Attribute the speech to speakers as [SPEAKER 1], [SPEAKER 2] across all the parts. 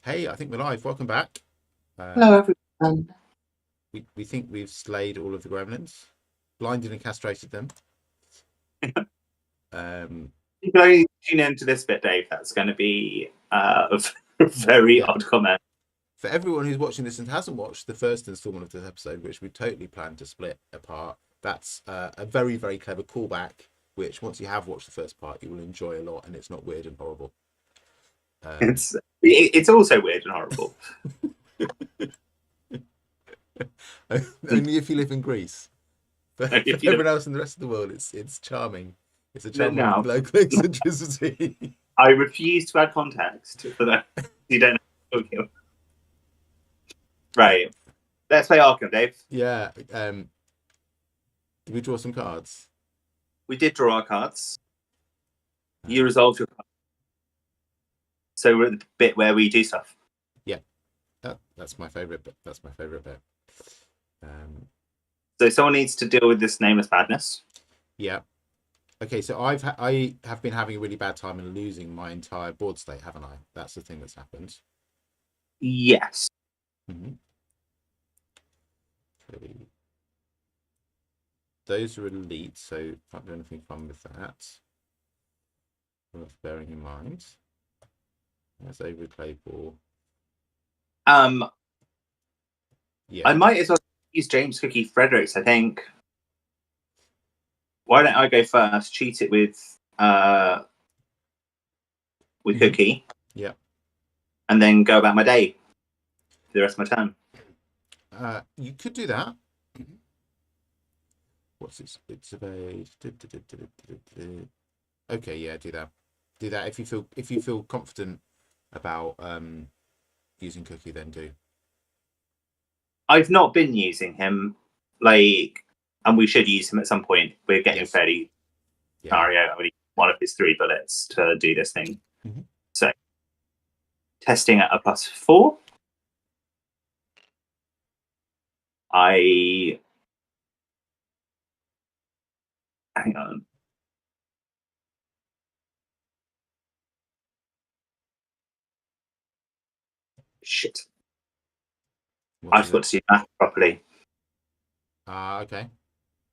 [SPEAKER 1] Hey, I think we're live. Welcome back.
[SPEAKER 2] Hello,
[SPEAKER 1] Um,
[SPEAKER 2] everyone.
[SPEAKER 1] we think we've slayed all of the gremlins, blinded and castrated them. Um,
[SPEAKER 2] You can only tune into this bit, Dave. That's going to be a very
[SPEAKER 1] yeah,
[SPEAKER 2] odd comment.
[SPEAKER 1] for everyone who's watching this and hasn't watched the first installment of this episode, which we totally planned to split apart, that's a very, very clever callback. Which, once you have watched the first part, you will enjoy a lot, and it's not weird and horrible. Um,
[SPEAKER 2] It's also weird and horrible.
[SPEAKER 1] Only if you live in Greece. For
[SPEAKER 2] If you
[SPEAKER 1] everyone else in the rest of the world, it's charming. It's a charm of
[SPEAKER 2] now,
[SPEAKER 1] local eccentricity.
[SPEAKER 2] I refuse to add context for that. You don't know what I'm talking about. Right. Let's play Arkham, Dave.
[SPEAKER 1] Yeah. Did we draw some cards?
[SPEAKER 2] We did draw our cards. You
[SPEAKER 1] Uh,
[SPEAKER 2] resolved your cards. So we're at the bit where we do stuff.
[SPEAKER 1] yeah, that's my favorite bit. That's my favorite bit. Um,
[SPEAKER 2] So someone needs to deal with this nameless madness.
[SPEAKER 1] yeah. Okay, so I have been having a really bad time and losing my entire board state, haven't I? That's the thing that's happened.
[SPEAKER 2] Yes.
[SPEAKER 1] Mm-hmm. Okay. Those are elite, so can't do anything fun with that. Worth bearing in mind. That's overplay ball.
[SPEAKER 2] Um,
[SPEAKER 1] Yeah.
[SPEAKER 2] I might as well use James Cookie Fredericks, I think. Why don't I go first? Cheat it with Cookie,
[SPEAKER 1] Yeah.
[SPEAKER 2] and then go about my day for the rest of my time.
[SPEAKER 1] You could do that. What's this? It's about. Okay, yeah, do that. Do that if you feel confident about using Cookie, then do.
[SPEAKER 2] I've not been using him, like, and we should use him at some point. We're getting
[SPEAKER 1] Yes.
[SPEAKER 2] fairly
[SPEAKER 1] Yeah.
[SPEAKER 2] scenario. I mean, one of his 3 bullets to do this thing.
[SPEAKER 1] Mm-hmm.
[SPEAKER 2] So, testing at a +4. I hang on. Shit.
[SPEAKER 1] What
[SPEAKER 2] I
[SPEAKER 1] is
[SPEAKER 2] forgot
[SPEAKER 1] it?
[SPEAKER 2] to do math properly.
[SPEAKER 1] Okay.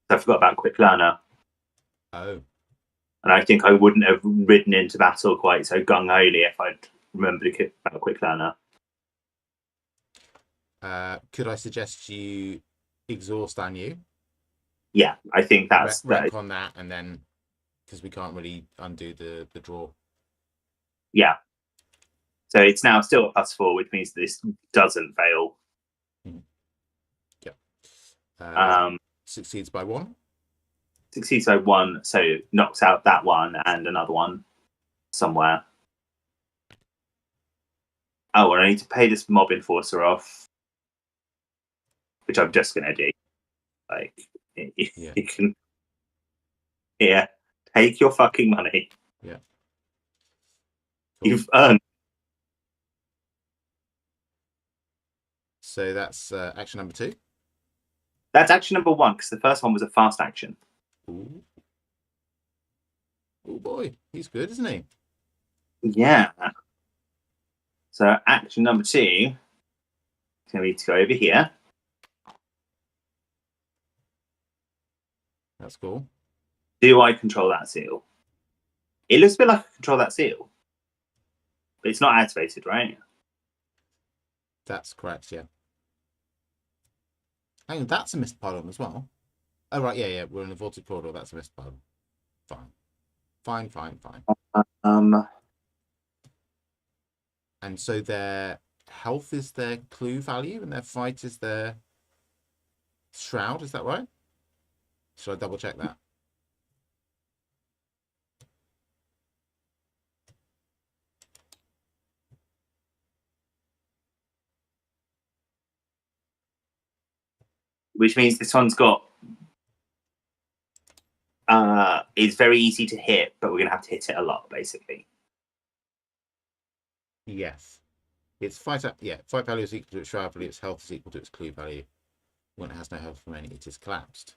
[SPEAKER 2] So I forgot about quick learner.
[SPEAKER 1] Oh.
[SPEAKER 2] And I think I wouldn't have ridden into battle quite so gung holy if I'd remembered about quick learner.
[SPEAKER 1] Could I suggest you exhaust on you?
[SPEAKER 2] Yeah, I think that's that.
[SPEAKER 1] Retcon that, and then because we can't really undo the draw.
[SPEAKER 2] Yeah. So it's now still a +4, which means this doesn't fail.
[SPEAKER 1] Mm-hmm. Yeah.
[SPEAKER 2] Um,
[SPEAKER 1] Succeeds by 1.
[SPEAKER 2] Succeeds by 1, so knocks out that one and another one somewhere. Oh, and I need to pay this mob enforcer off, which I'm just going to do. Like,
[SPEAKER 1] Yeah.
[SPEAKER 2] you can, here, take your fucking money.
[SPEAKER 1] Yeah. Cool.
[SPEAKER 2] You've earned.
[SPEAKER 1] So that's action number 2.
[SPEAKER 2] That's action number 1, because the first one was a fast action.
[SPEAKER 1] Ooh. Oh boy, he's good, isn't he?
[SPEAKER 2] Yeah. So action number 2 is going to be to go over here.
[SPEAKER 1] That's cool.
[SPEAKER 2] Do I control that seal? It looks a bit like I control that seal. But it's not activated, right?
[SPEAKER 1] That's correct, yeah. Hang on, that's a missed pylon as well. Oh, right, yeah. We're in a vaulted corridor. That's a missed pylon. Fine. And so their health is their clue value and their fight is their shroud. Is that right? Should I double check that?
[SPEAKER 2] Which means this one's got it's very easy to hit, but we're gonna have to hit it a lot, basically.
[SPEAKER 1] Yes. Its fight value is equal to its shroud value, its health is equal to its clue value. When it has no health remaining, it is collapsed.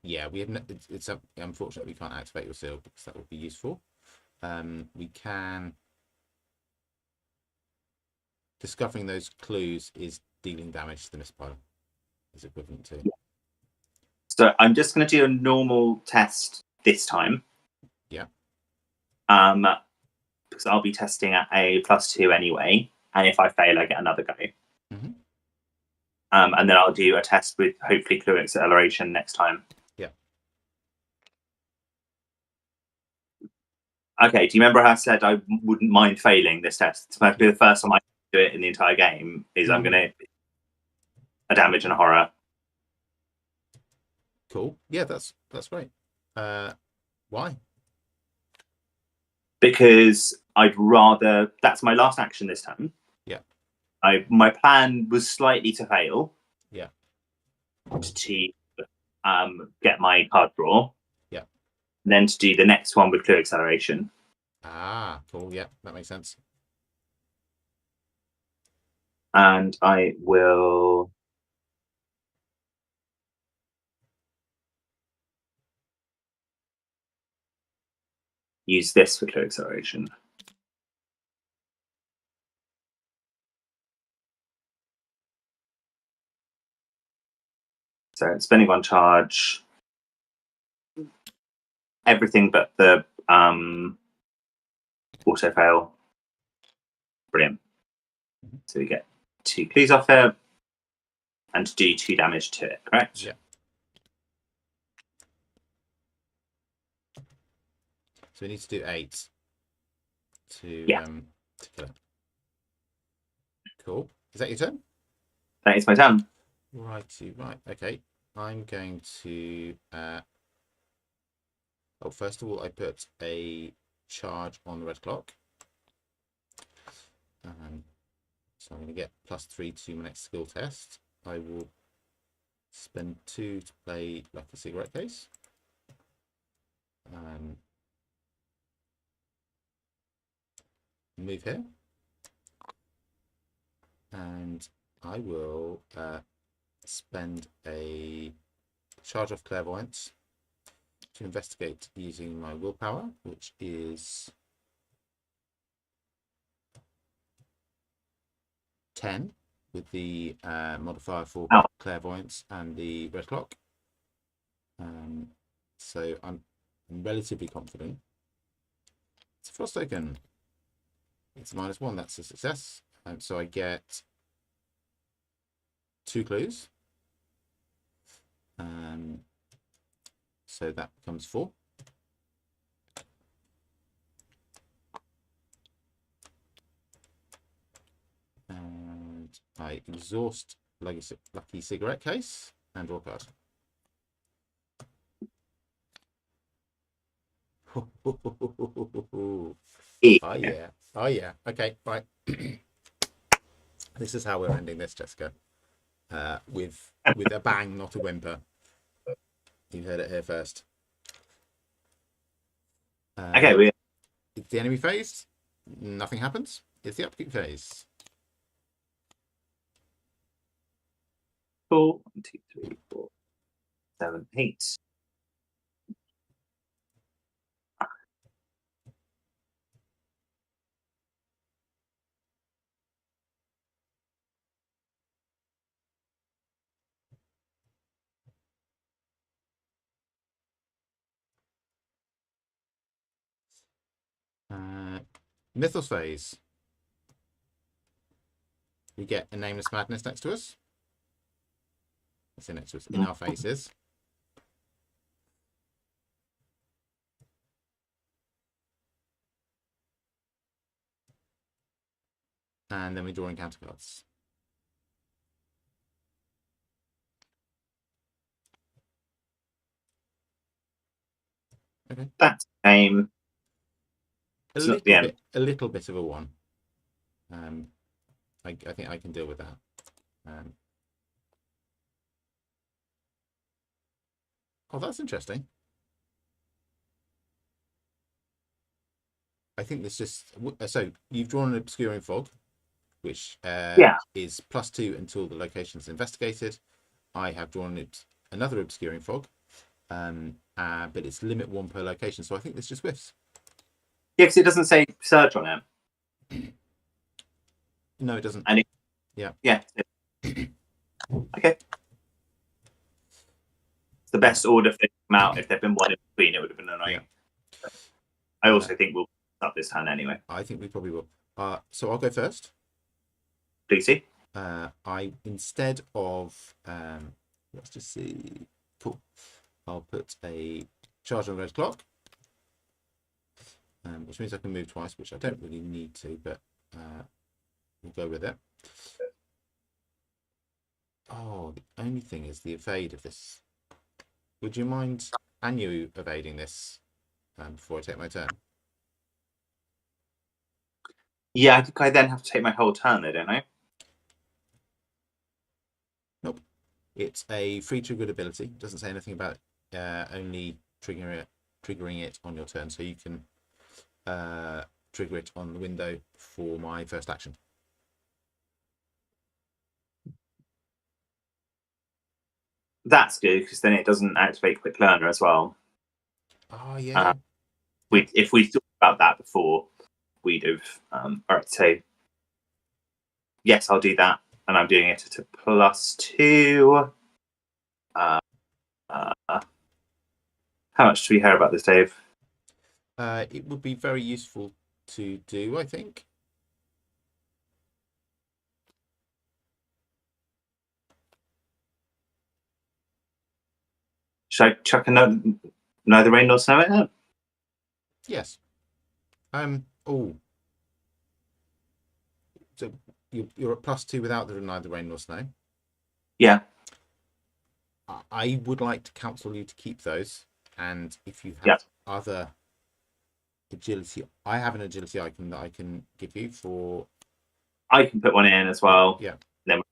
[SPEAKER 1] Yeah, we have it's unfortunate we can't activate your seal because that would be useful. We can discovering those clues is dealing damage to the mist pile. Is equivalent to.
[SPEAKER 2] So I'm just going to do a normal test this time.
[SPEAKER 1] Yeah.
[SPEAKER 2] Because I'll be testing at a +2 anyway, and if I fail, I get another go.
[SPEAKER 1] Mm-hmm.
[SPEAKER 2] And then I'll do a test with hopefully clue acceleration next time.
[SPEAKER 1] Yeah.
[SPEAKER 2] Okay, do you remember how I said I wouldn't mind failing this test? It's supposed to be the first time I do it in the entire game. I'm going to a damage and a horror.
[SPEAKER 1] Cool. Yeah, that's great. Why?
[SPEAKER 2] Because I'd rather. That's my last action this time.
[SPEAKER 1] Yeah.
[SPEAKER 2] My plan was slightly to fail.
[SPEAKER 1] Yeah.
[SPEAKER 2] To get my card draw.
[SPEAKER 1] Yeah.
[SPEAKER 2] And then to do the next one with clue acceleration.
[SPEAKER 1] Ah, cool. Yeah, that makes sense.
[SPEAKER 2] And I will use this for clue acceleration. So spending one charge, everything but the auto fail. Brilliant. So we get 2 clues off it and do 2 damage to it, correct?
[SPEAKER 1] Yeah. So we need to do 8 to kill it. Cool. Is that your turn?
[SPEAKER 2] That is my turn.
[SPEAKER 1] Righty, right. Okay. I'm going to. First of all, I put a charge on the red clock. So I'm going to get +3 to my next skill test. I will spend 2 to play Lucky Cigarette Case. Move here. And I will spend a charge of clairvoyance to investigate using my willpower, which is 10 with the modifier for clairvoyance and the red clock. So I'm relatively confident. It's a frost token. It's a -1. That's a success. So I get 2 clues. So that becomes 4. And I exhaust Lucky Cigarette Case and draw a card. Oh yeah. Oh yeah. Okay, right. This is how we're ending this, Jessica. With a bang, not a whimper. You heard it here first.
[SPEAKER 2] Okay,
[SPEAKER 1] it's the enemy phase. Nothing happens. It's the upkeep phase.
[SPEAKER 2] 4, 1, 2, 3, 4, 7, 8.
[SPEAKER 1] Mythos phase. We get a Nameless Madness next to us. It's next to us in our faces. And then we draw encounter cards. Okay.
[SPEAKER 2] That's a
[SPEAKER 1] little bit of a 1. I think I can deal with that. Oh, that's interesting. I think there's just so you've drawn an obscuring fog, which is +2 until the location is investigated. I have drawn another obscuring fog, but it's limit 1 per location. So I think this just whiffs.
[SPEAKER 2] Yeah, because it doesn't say search on it.
[SPEAKER 1] No, it doesn't.
[SPEAKER 2] And
[SPEAKER 1] Yeah.
[SPEAKER 2] Okay. It's the best order for them to come out. If there'd been one in between, it would have been annoying.
[SPEAKER 1] Yeah.
[SPEAKER 2] I also think we'll start this turn anyway.
[SPEAKER 1] I think we probably will. So I'll go first.
[SPEAKER 2] Please see.
[SPEAKER 1] I instead of let's just see. Cool. I'll put a charge on red clock, which means I can move twice, which I don't really need to, but we'll go with it. Oh, the only thing is the evade of this. Would you mind Anu evading this before I take my turn?
[SPEAKER 2] Yeah, I think I then have to take my whole turn, though, don't I?
[SPEAKER 1] Nope. It's a free triggered ability. It doesn't say anything about only triggering it on your turn, so you can trigger it on the window for my first action.
[SPEAKER 2] That's good because then it doesn't activate Quick Learner as well.
[SPEAKER 1] Oh yeah.
[SPEAKER 2] If we thought about that before, we'd have. All right, so yes, I'll do that, and I'm doing it at a +2. How much do we hear about this, Dave?
[SPEAKER 1] It would be very useful to do, I think.
[SPEAKER 2] Should I chuck neither rain nor snow in it?
[SPEAKER 1] Yes. Oh. So you're at +2 without neither rain nor snow.
[SPEAKER 2] Yeah.
[SPEAKER 1] I would like to counsel you to keep those, and if you have other agility, I have an agility icon that I can give you for.
[SPEAKER 2] I can put one in as well.
[SPEAKER 1] Yeah.
[SPEAKER 2] Then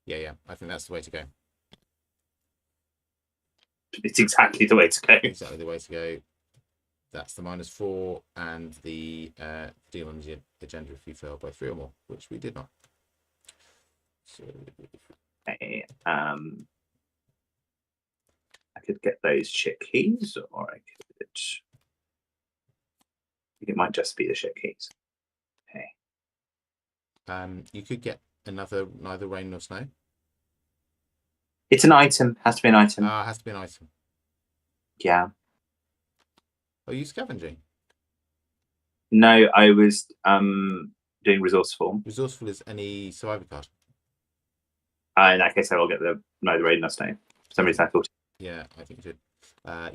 [SPEAKER 1] yeah. I think that's the way to go.
[SPEAKER 2] It's exactly the way to go.
[SPEAKER 1] Exactly the way to go. That's the -4 and the deal on the agenda if you fail by 3 or more, which we did not. So.
[SPEAKER 2] Okay. I could get those shit keys, or I could. It might just be the shit keys. Okay.
[SPEAKER 1] You could get neither rain nor snow.
[SPEAKER 2] It's an item. Has to be an item.
[SPEAKER 1] Has to be an item.
[SPEAKER 2] Yeah.
[SPEAKER 1] Are you scavenging?
[SPEAKER 2] No, I was doing resourceful.
[SPEAKER 1] Resourceful is any survivor card.
[SPEAKER 2] In that case, I will get the neither rain nor snow. For some reason, I thought.
[SPEAKER 1] Yeah, I think you did.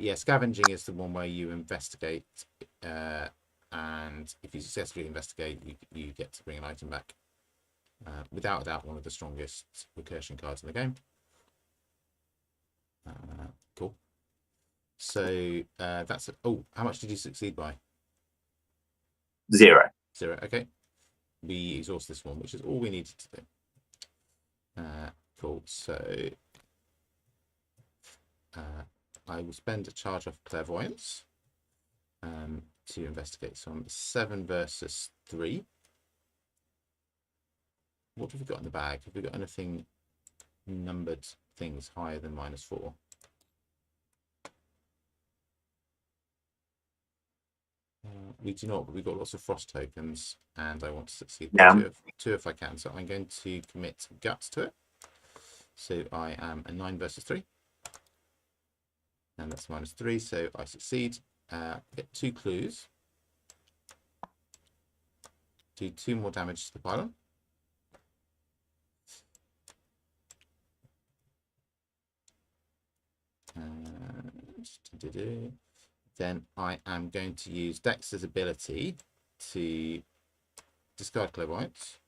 [SPEAKER 1] Yeah, scavenging is the one where you investigate, and if you successfully investigate, you get to bring an item back. Without a doubt, one of the strongest recursion cards in the game. Cool. So that's it. Oh, how much did you succeed by?
[SPEAKER 2] 0.
[SPEAKER 1] 0. Okay. We exhaust this one, which is all we needed to do. Cool. So I will spend a charge of clairvoyance to investigate. So I'm 7 versus 3. What have we got in the bag? Have we got anything numbered things higher than -4? We do not, but we've got lots of frost tokens, and I want to succeed with two if I can. So I'm going to commit guts to it. So I am a 9 versus 3. And that's -3, so I succeed. Get 2 clues. Do 2 more damage to the pylon. Then I am going to use Dexter's ability to discard clairvoyance,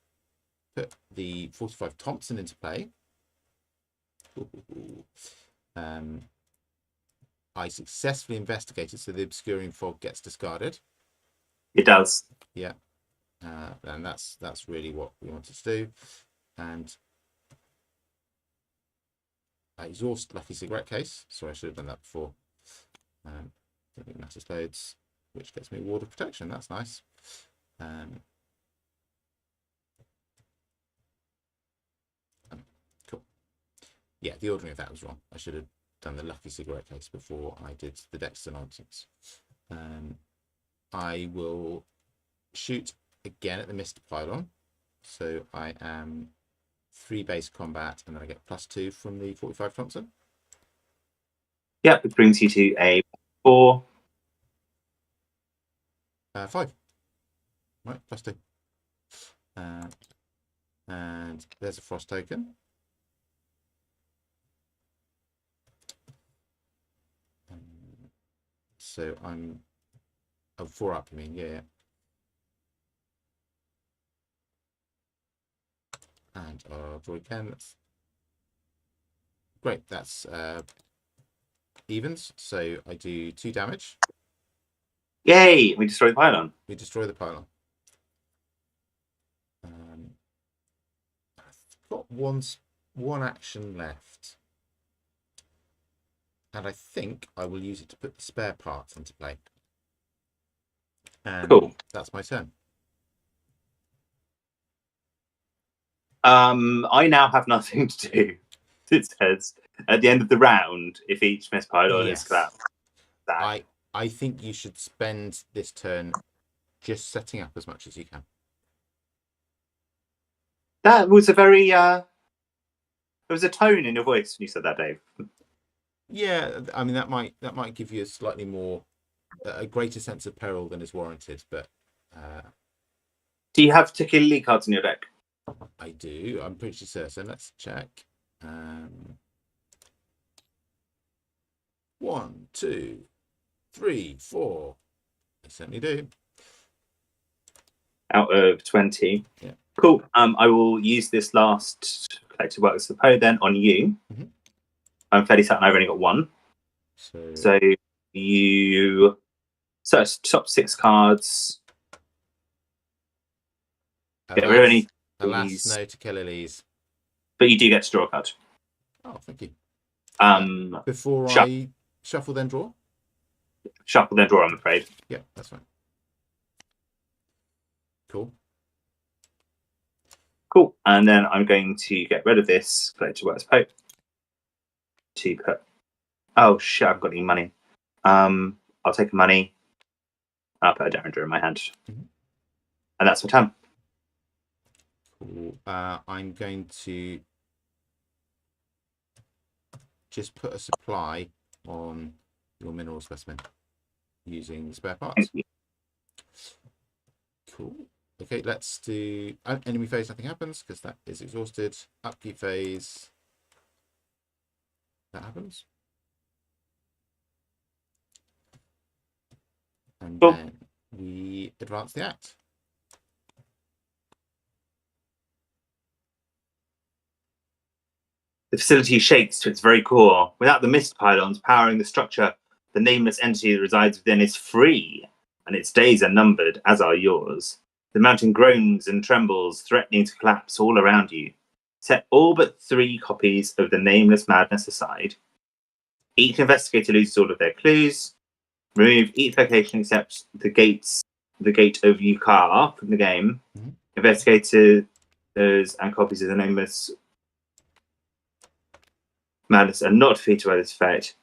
[SPEAKER 1] put the 45 Thompson into play. I successfully investigated, so the obscuring fog gets discarded.
[SPEAKER 2] It does.
[SPEAKER 1] Yeah, and that's really what we wanted to do. And I exhaust Lucky Cigarette Case. Sorry, I should have done that before. Don't think matters loads, which gets me a ward of protection. That's nice. Cool. Yeah, the ordering of that was wrong. I should have done the Lucky Cigarette Case before I did the Dexter nonsense. I will shoot again at the missed pylon. So I am 3 base combat, and then I get +2 from the 45 Thompson.
[SPEAKER 2] Yep, which brings you to a 4.
[SPEAKER 1] 5. Right, +2. And there's a frost token. So I'm 4 up, you mean? Yeah. And I'll draw again. That's great. That's evens. So I do 2 damage.
[SPEAKER 2] Yay! We destroy the pylon.
[SPEAKER 1] We destroy the pylon. I've got one action left. And I think I will use it to put the spare parts into play. And
[SPEAKER 2] cool.
[SPEAKER 1] That's my turn.
[SPEAKER 2] I now have nothing to do. It says at the end of the round, if each mess pylon is collapsed.
[SPEAKER 1] I think you should spend this turn just setting up as much as you can.
[SPEAKER 2] That was a very there was a tone in your voice when you said that, Dave.
[SPEAKER 1] Yeah, I mean that might give you a slightly more a greater sense of peril than is warranted, but
[SPEAKER 2] do you have particular league cards in your deck?
[SPEAKER 1] I do. I'm pretty certain. Let's check. 1, 2, 3, 4. I certainly do.
[SPEAKER 2] Out of 20.
[SPEAKER 1] Yeah.
[SPEAKER 2] Cool. I will use this last collected works of the Poe then on you.
[SPEAKER 1] Mm-hmm.
[SPEAKER 2] I'm fairly certain I've only got 1. So you search top 6 cards.
[SPEAKER 1] Alas, no to kill Elise.
[SPEAKER 2] But you do get to draw a card.
[SPEAKER 1] Oh, thank you.
[SPEAKER 2] Before
[SPEAKER 1] I shuffle, then draw?
[SPEAKER 2] Shuffle, then draw, I'm afraid.
[SPEAKER 1] Yeah, that's fine. Cool.
[SPEAKER 2] And then I'm going to get rid of this collected works Pope. To put... Oh, shit, I've got any money. I'll take a money. I'll put a Derringer in my hand. Mm-hmm. And that's my turn.
[SPEAKER 1] Cool. I'm going to just put a supply on your mineral specimen using the spare parts. Cool. Okay, let's do enemy phase, nothing happens because that is exhausted. Upkeep phase, that happens. And then we advance the act.
[SPEAKER 2] The facility shakes to its very core. Without the mist pylons powering the structure, the nameless entity that resides within is free, and its days are numbered, as are yours. The mountain groans and trembles, threatening to collapse all around you. Set all but 3 copies of the Nameless Madness aside. Each investigator loses all of their clues. Remove each location except the gate of Yukar from the game. Mm-hmm. Investigators and copies of the Nameless Madness are not defeated by this effect.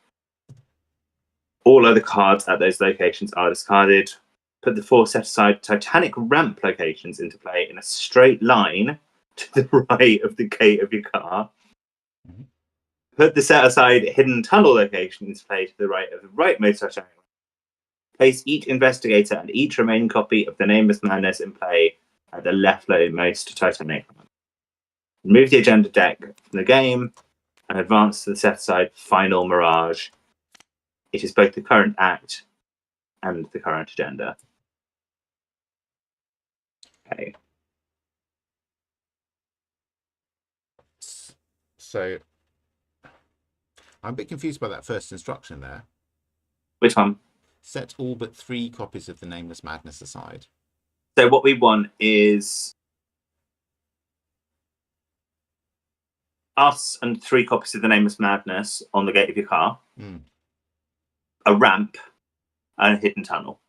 [SPEAKER 2] All other cards at those locations are discarded. Put the 4 set-aside Titanic ramp locations into play in a straight line to the right of the gate of your car. Mm-hmm. Put the set-aside hidden tunnel location into play to the right of the rightmost Titanic. Place each investigator and each remaining copy of the Nameless Madness in play at the leftmost Titanic. Remove the agenda deck from the game and advance to the set-aside Final Mirage. It is both the current act and the current agenda. Okay.
[SPEAKER 1] So I'm a bit confused by that first instruction there.
[SPEAKER 2] Which one?
[SPEAKER 1] Set all but 3 copies of the Nameless Madness aside.
[SPEAKER 2] So what we want is us and 3 copies of the Nameless Madness on the gate of your car.
[SPEAKER 1] Mm.
[SPEAKER 2] A ramp and a hidden tunnel.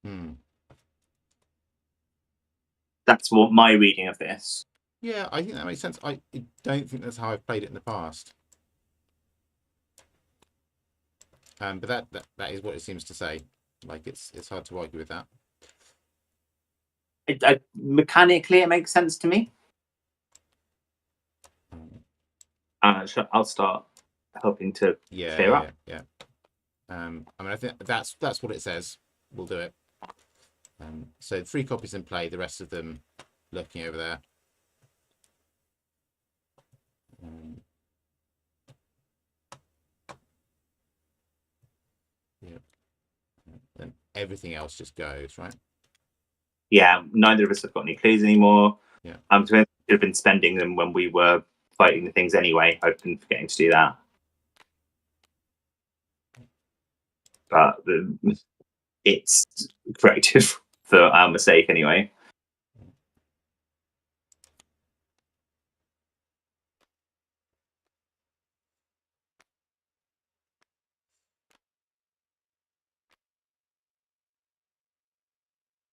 [SPEAKER 1] Mm.
[SPEAKER 2] That's what my reading of this.
[SPEAKER 1] Yeah, I think that makes sense. I don't think that's how I've played it in the past. But that is what it seems to say. Like it's hard to argue with that.
[SPEAKER 2] Mechanically, it makes sense to me. I'll start helping to clear up.
[SPEAKER 1] Yeah. I mean, I think that's what it says. We'll do it. So 3 copies in play, the rest of them lurking over there. Yeah. Then everything else just goes, right?
[SPEAKER 2] Yeah, neither of us have got any clues anymore.
[SPEAKER 1] Yeah.
[SPEAKER 2] I'm going to have been spending them when we were fighting the things anyway. I've been forgetting to do that. But it's corrected for our mistake anyway.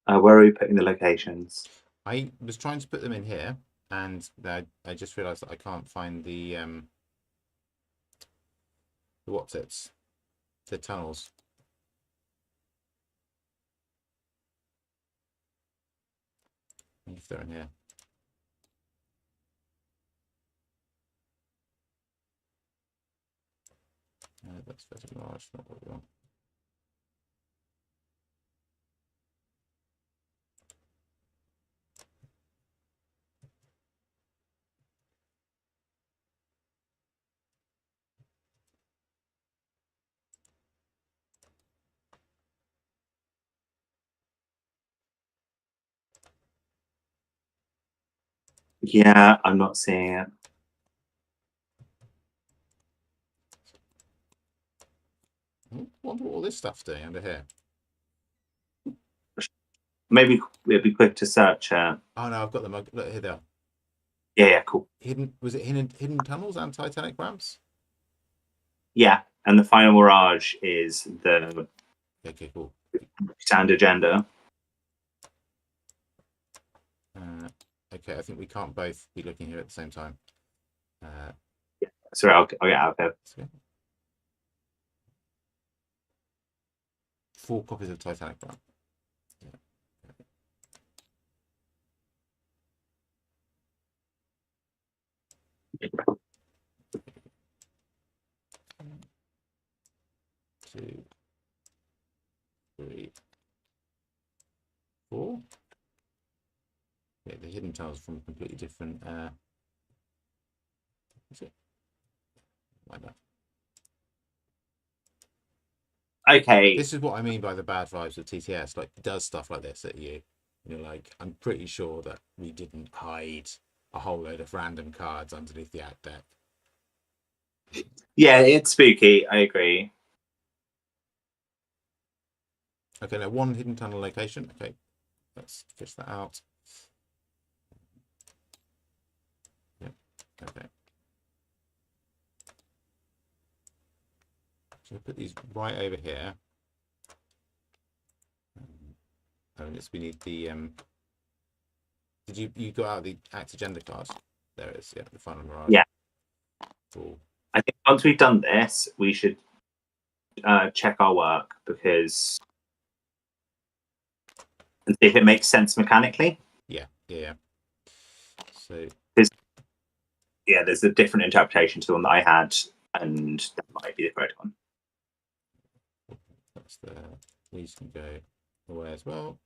[SPEAKER 2] Where are we putting the locations?
[SPEAKER 1] I was trying to put them in here, and I just realised that I can't find the what's it? The tunnels. If they're in here. That's very large, not what we want.
[SPEAKER 2] Yeah, I'm not seeing it.
[SPEAKER 1] What all this stuff doing under here?
[SPEAKER 2] Maybe it'd be quick to search.
[SPEAKER 1] Oh no, I've got them. Look, here they are.
[SPEAKER 2] Yeah, cool.
[SPEAKER 1] Was it hidden tunnels and Titanic ramps?
[SPEAKER 2] Yeah, and the final mirage is the
[SPEAKER 1] Okay, cool.
[SPEAKER 2] stand agenda.
[SPEAKER 1] Okay, I think we can't both be looking here at the same time.
[SPEAKER 2] Sorry, I'll get out of here.
[SPEAKER 1] Okay. 4 copies of Titanic ramp. Yeah. 2, 3, 4. Yeah, the hidden tunnels from a completely different. Is it? Like that.
[SPEAKER 2] Okay.
[SPEAKER 1] This is what I mean by the bad vibes of TTS. Like, it does stuff like this at you. You're like, I'm pretty sure that we didn't hide a whole load of random cards underneath the act deck.
[SPEAKER 2] Yeah, it's spooky. I agree.
[SPEAKER 1] Okay, now 1 hidden tunnel location. Okay, let's fish that out. Yep. Okay. So we'll put these right over here. And we need the did you got out the act agenda cards? There it is. Yeah, the final mirage.
[SPEAKER 2] Yeah.
[SPEAKER 1] Cool.
[SPEAKER 2] I think once we've done this, we should check our work and see if it makes sense mechanically.
[SPEAKER 1] Yeah. So
[SPEAKER 2] there's a different interpretation to the one that I had, and that might be the correct one.
[SPEAKER 1] That's these can go away as well.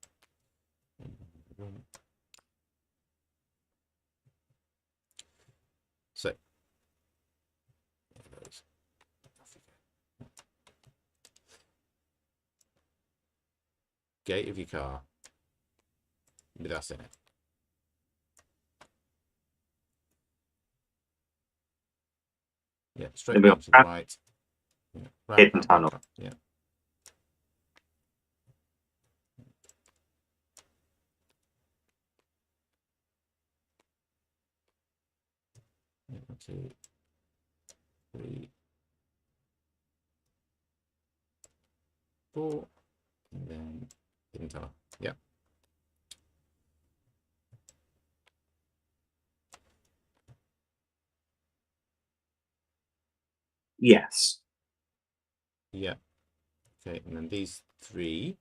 [SPEAKER 1] So gate of your car with us in it. Yeah, straight down to the right. Yeah.
[SPEAKER 2] Hidden tunnel.
[SPEAKER 1] Yeah. Yeah, 1, 2, 3, 4, and then hidden tunnel. Yeah.
[SPEAKER 2] Yes.
[SPEAKER 1] Yeah. Okay, and then these 3.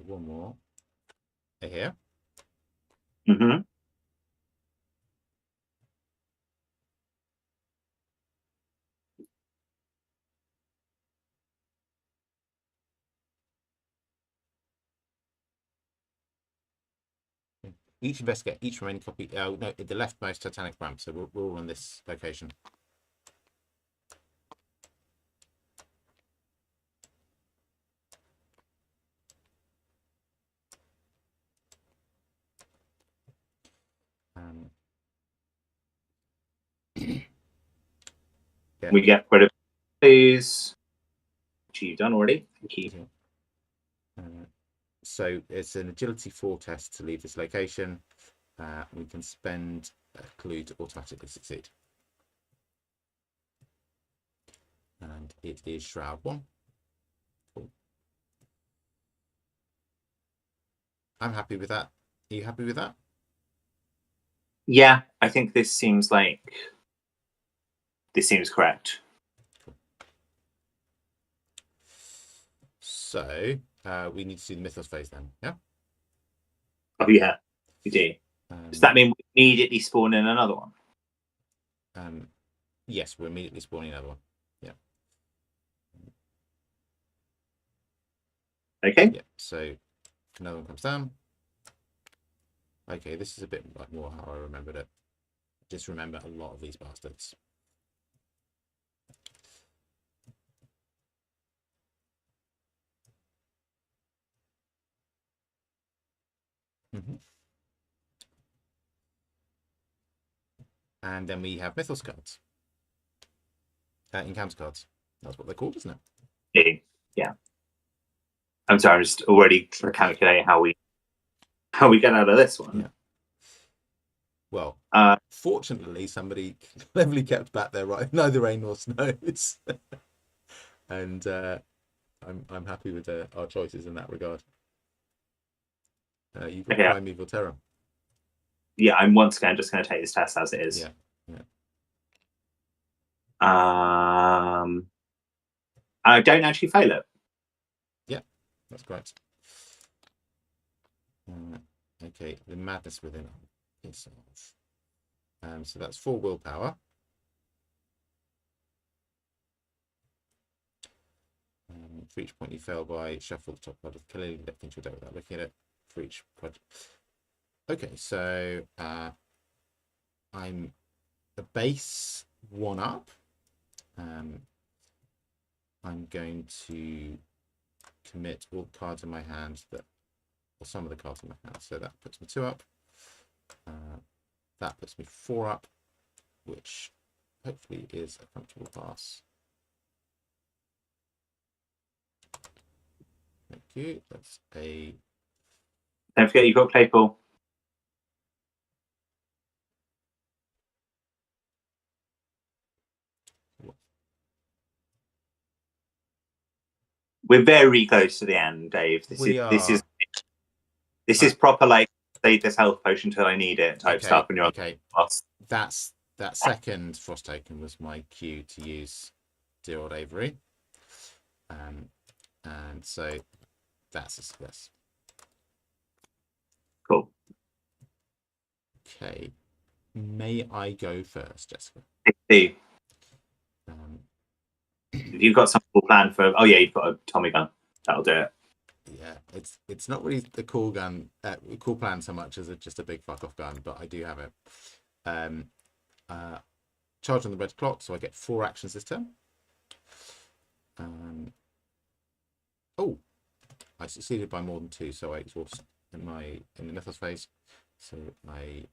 [SPEAKER 1] One more here.
[SPEAKER 2] Mm-hmm.
[SPEAKER 1] Each investigate each remaining copy. No, the leftmost Titanic ramp. So we're all on this location. Yeah.
[SPEAKER 2] We get rid of these, which you've done already. Thank you.
[SPEAKER 1] So it's an agility 4 test to leave this location. We can spend a clue to automatically succeed. And it is Shroud 1. Cool. I'm happy with that. Are you happy with that?
[SPEAKER 2] Yeah, I think this seems correct.
[SPEAKER 1] So we need to do the Mythos phase then, yeah?
[SPEAKER 2] Oh yeah, we do. Does that mean we immediately spawn in another one?
[SPEAKER 1] Yes, we're immediately spawning another one. Yeah.
[SPEAKER 2] Okay.
[SPEAKER 1] Yeah. So another one comes down. Okay, this is a bit like more how I remembered it. Just remember a lot of these bastards. And then we have Mythos cards. Encounter cards. That's what they're called, isn't
[SPEAKER 2] it? Yeah. I'm sorry, I'm just already calculating how we get out of this one.
[SPEAKER 1] Yeah. Well, fortunately, somebody cleverly kept back their right. Neither rain nor snows, and I'm happy with our choices in that regard. You've got Primeval Terror.
[SPEAKER 2] Yeah, I'm once again just going to take this test as it is.
[SPEAKER 1] Yeah.
[SPEAKER 2] I don't actually fail it.
[SPEAKER 1] Yeah, that's correct. Okay, the madness within itself. So that's 4 willpower. For each point you fail by, shuffle the top card of clearly left into a deck without looking at it. For each project. Okay, so I'm a base 1 up. I'm going to commit all the cards in my hand or some of the cards in my hand. So that puts me 2 up. That puts me 4 up, which hopefully is a comfortable pass. Thank you. That's a.
[SPEAKER 2] Don't forget you've got Claypool. We're very close to the end, Dave. This is proper like save this health potion until I need it type stuff. And you're
[SPEAKER 1] okay. That second frost token was my cue to use Dear Old Avery, and so that's a success.
[SPEAKER 2] Cool.
[SPEAKER 1] Okay, may I go first, Jessica?
[SPEAKER 2] If you've got some cool plan for, oh yeah, you've got a Tommy gun. That'll do it.
[SPEAKER 1] Yeah, it's not really the cool gun, cool plan so much as just a big fuck off gun, but I do have it. Charge on the red clock, so I get 4 actions this turn. Oh, I succeeded by more than 2, so I exhaust in the Mythos phase. So I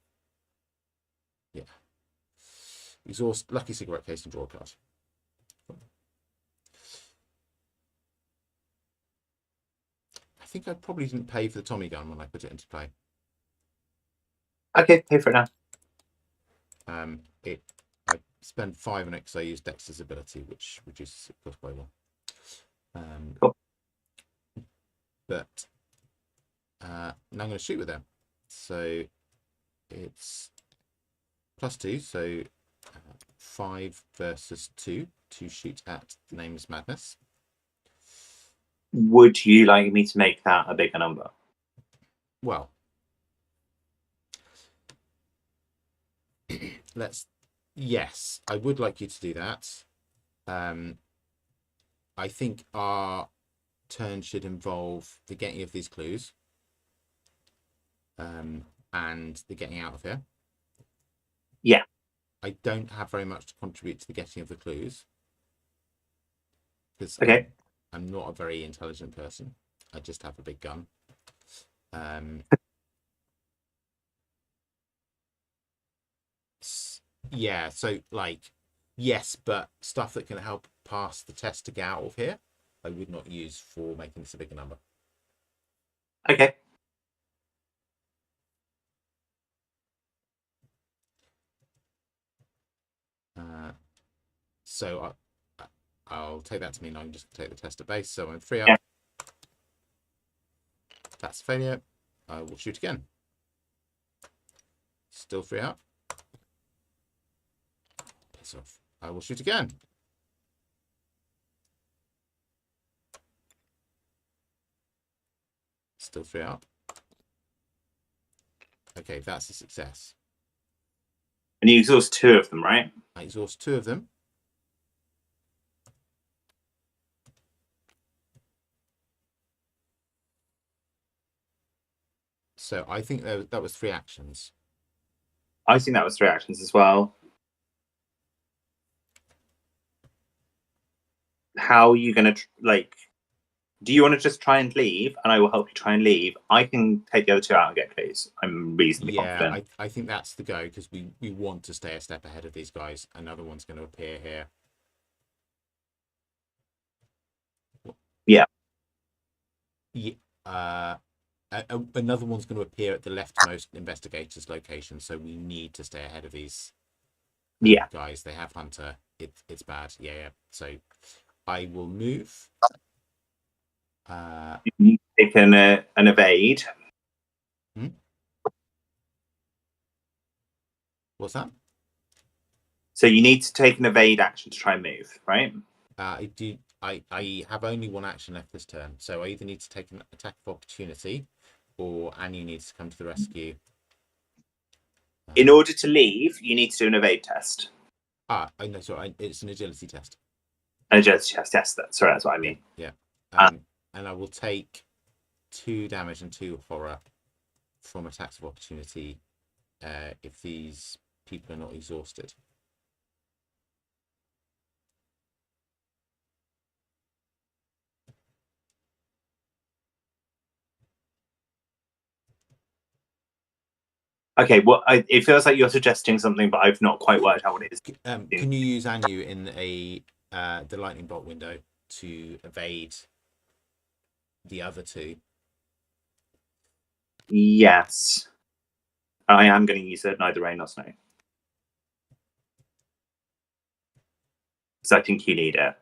[SPEAKER 1] exhaust Lucky Cigarette Case and draw a card. I think I probably didn't pay for the Tommy gun when I put it into play.
[SPEAKER 2] Okay, pay for it now.
[SPEAKER 1] I spend 5 on it because I use Dexter's ability, which reduces it plus by 1.
[SPEAKER 2] Cool.
[SPEAKER 1] But now I'm going to shoot with them. So it's +2, so 5 versus 2 to shoot at Nameless Madness.
[SPEAKER 2] Would you like me to make that a bigger number?
[SPEAKER 1] Well, yes, I would like you to do that. I think our turn should involve the getting of these clues, and the getting out of here.
[SPEAKER 2] Yeah.
[SPEAKER 1] I don't have very much to contribute to the getting of the clues because
[SPEAKER 2] Okay.
[SPEAKER 1] I'm not a very intelligent person. I just have a big gun. Yeah, so like, yes, but stuff that can help pass the test to get out of here, I would not use for making this a bigger number.
[SPEAKER 2] Okay.
[SPEAKER 1] So I'll take that to mean I'm just going to take the test at base. So I'm 3 up.
[SPEAKER 2] Yeah.
[SPEAKER 1] That's a failure. I will shoot again. Still 3 up. Piss off. I will shoot again. Still 3 up. Okay, that's a success.
[SPEAKER 2] And you exhaust 2 of them, right?
[SPEAKER 1] I exhaust 2 of them. So I think that was 3 actions.
[SPEAKER 2] I think that was 3 actions as well. How are you going to, do you want to just try and leave? And I will help you try and leave. I can take the other 2 out and get clues. I'm reasonably confident.
[SPEAKER 1] I think that's the go because we want to stay a step ahead of these guys. Another one's going to appear here.
[SPEAKER 2] Yeah.
[SPEAKER 1] Another one's going to appear at the leftmost investigator's location, so we need to stay ahead of these guys. They have Hunter. It's bad. Yeah. So I will move.
[SPEAKER 2] You take an evade.
[SPEAKER 1] What's that?
[SPEAKER 2] So you need to take an evade action to try and move, right?
[SPEAKER 1] I do. I have only 1 action left this turn, so I either need to take an attack of opportunity, or Annie needs to come to the rescue.
[SPEAKER 2] In order to leave, you need to do an evade test.
[SPEAKER 1] I know. Sorry, it's an agility test.
[SPEAKER 2] An agility test. Yes, that's what I mean.
[SPEAKER 1] Yeah. And I will take 2 damage and 2 horror from attacks of opportunity if these people are not exhausted.
[SPEAKER 2] Okay, well, it feels like you're suggesting something, but I've not quite worked out what it is.
[SPEAKER 1] Can you use Anu in the lightning bolt window to evade the other 2?
[SPEAKER 2] Yes. I am going to use it, neither rain nor snow. Because I think you need it.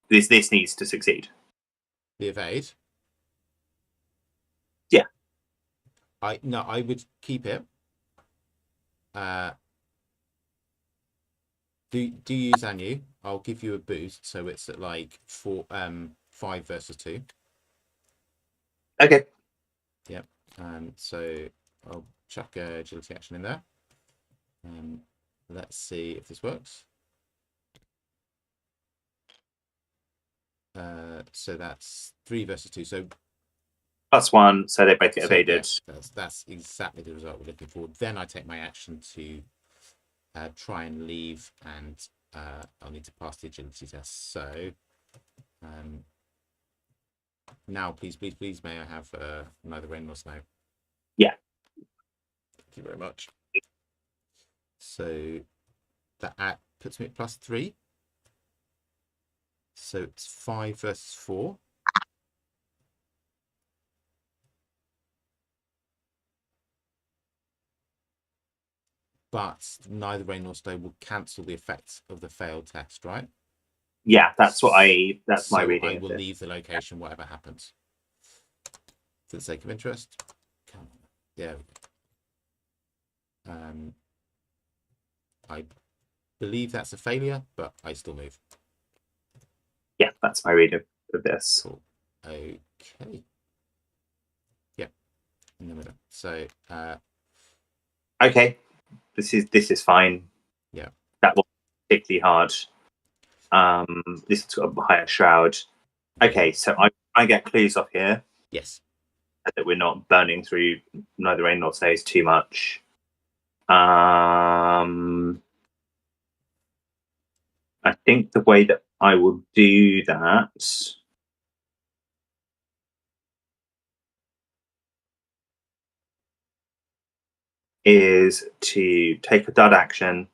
[SPEAKER 2] This needs to succeed.
[SPEAKER 1] The evade?
[SPEAKER 2] Yeah.
[SPEAKER 1] I would keep it. Do use Anu. I'll give you a boost, so it's at like 5 versus 2.
[SPEAKER 2] Okay.
[SPEAKER 1] Yep. So I'll chuck a agility action in there. Let's see if this works. So that's 3 versus 2. So
[SPEAKER 2] +1, so they both get evaded.
[SPEAKER 1] That's exactly the result we're looking for. Then I take my action to try and leave, and I'll need to pass the agility test. So now, please, may I have neither rain nor snow?
[SPEAKER 2] Yeah.
[SPEAKER 1] Thank you very much. So that puts me at +3. So it's 5 versus 4. But neither rain nor snow will cancel the effects of the failed test, right?
[SPEAKER 2] Yeah, that's my reading.
[SPEAKER 1] I will leave the location, whatever happens. For the sake of interest. There we go. I believe that's a failure, but I still move.
[SPEAKER 2] Yeah, that's my reading of this.
[SPEAKER 1] Cool. Okay. Yeah, in the middle. So
[SPEAKER 2] Okay, this is fine.
[SPEAKER 1] yeah.
[SPEAKER 2] That was particularly hard. This has got a higher shroud. Okay, so I get clues off here
[SPEAKER 1] Yes.
[SPEAKER 2] that we're not burning through neither rain nor snows too much. I think the way that I will do that is to take a dud action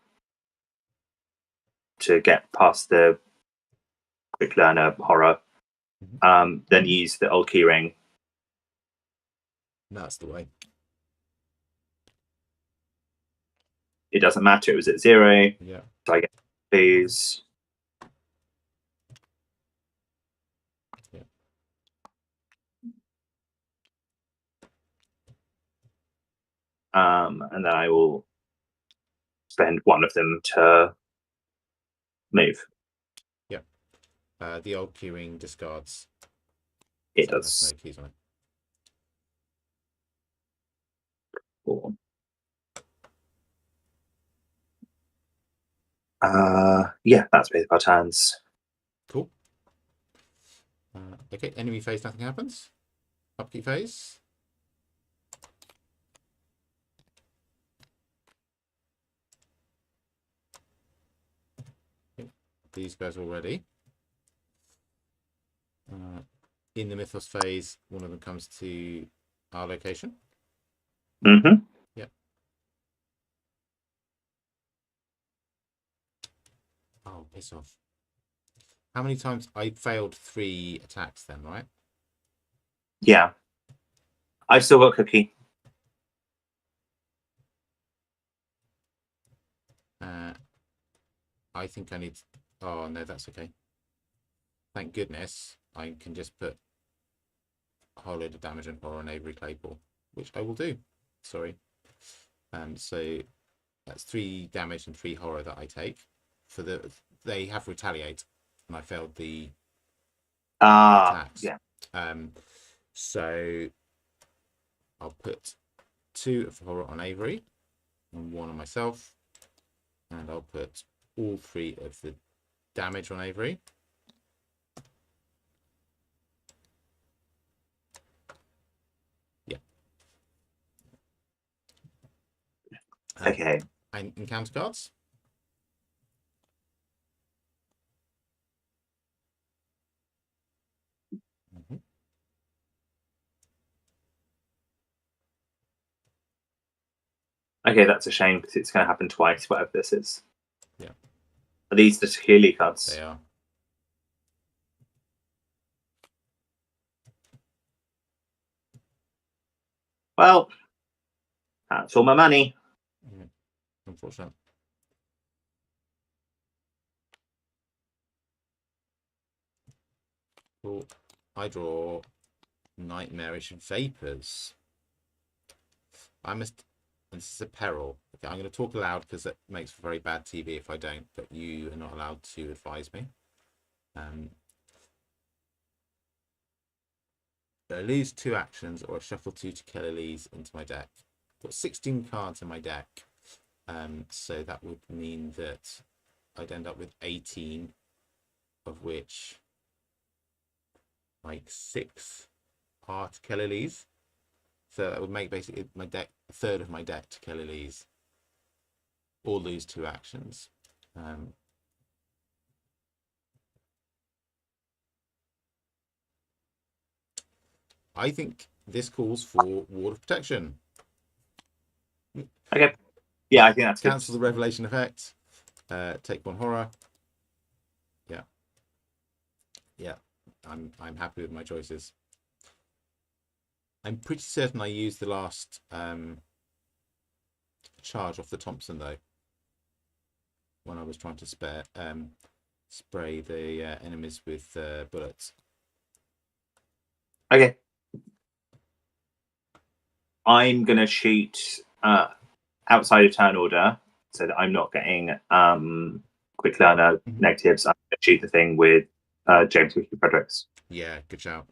[SPEAKER 2] to get past the quick learner horror, then use the old keyring.
[SPEAKER 1] That's the way.
[SPEAKER 2] It doesn't matter, it was at 0.
[SPEAKER 1] Yeah.
[SPEAKER 2] So I get clues.
[SPEAKER 1] Yeah.
[SPEAKER 2] And then I will spend one of them to move.
[SPEAKER 1] Yeah. The old keyring discards.
[SPEAKER 2] It
[SPEAKER 1] So it has
[SPEAKER 2] does.
[SPEAKER 1] no keys on it.
[SPEAKER 2] Cool. Yeah, that's both of our turns.
[SPEAKER 1] Cool. Okay, enemy phase, nothing happens. Upkeep phase. Okay. These guys already. In the Mythos phase, one of them comes to our location.
[SPEAKER 2] Mm-hmm.
[SPEAKER 1] Yep. Oh, piss off. How many times? I failed 3 attacks then, right?
[SPEAKER 2] Yeah. I've still got Cookie.
[SPEAKER 1] I think I need... Oh, no, that's okay. Thank goodness I can just put a whole load of damage and horror on Avery Claypool, which I will do. Sorry. So that's 3 damage and 3 horror that I take. For the they have retaliate, and I failed the attacks.
[SPEAKER 2] Yeah.
[SPEAKER 1] So I'll put 2 of horror on Avery and 1 on myself, and I'll put all 3 of the damage on Avery. Yeah.
[SPEAKER 2] Okay.
[SPEAKER 1] And encounter cards.
[SPEAKER 2] Okay, that's a shame because it's going to happen twice, whatever this is.
[SPEAKER 1] Yeah.
[SPEAKER 2] Are these the securely cards?
[SPEAKER 1] They are.
[SPEAKER 2] Well, that's all my money.
[SPEAKER 1] Yeah. Unfortunate. Cool. I draw Nightmarish Vapors. I must... This is a peril. Okay, I'm going to talk aloud because it makes for very bad TV if I don't, but you are not allowed to advise me. I lose 2 actions or I shuffle 2 to kill Elise into my deck. I've got 16 cards in my deck. So that would mean that I'd end up with 18, of which like 6 are to kill Elise. So that would make basically my deck a third of my deck to kill Elise, or lose 2 actions. I think this calls for Ward of Protection.
[SPEAKER 2] Okay. Yeah, I think that's
[SPEAKER 1] Cancel
[SPEAKER 2] good.
[SPEAKER 1] the Revelation effect. Take 1 horror. Yeah. Yeah. I'm happy with my choices. I'm pretty certain I used the last charge off the Thompson though, when I was trying to spray the enemies with bullets.
[SPEAKER 2] Okay. I'm going to shoot outside of turn order so that I'm not getting quick learner negatives. I'm going to shoot the thing with James Wiki Fredericks.
[SPEAKER 1] Yeah, good shout.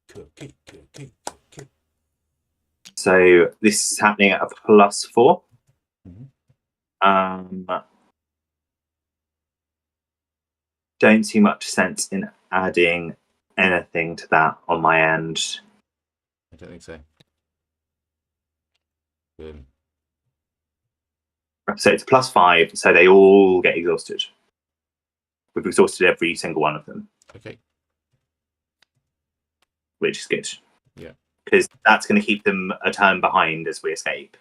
[SPEAKER 1] Cookie.
[SPEAKER 2] So this is happening at a +4.
[SPEAKER 1] Mhm.
[SPEAKER 2] Don't see much sense in adding anything to that on my end.
[SPEAKER 1] I don't think so. Boom.
[SPEAKER 2] So it's a +5, so they all get exhausted. We've exhausted every single one of them,
[SPEAKER 1] Okay.
[SPEAKER 2] which is good.
[SPEAKER 1] Yeah.
[SPEAKER 2] Because that's going to keep them a turn behind as we escape.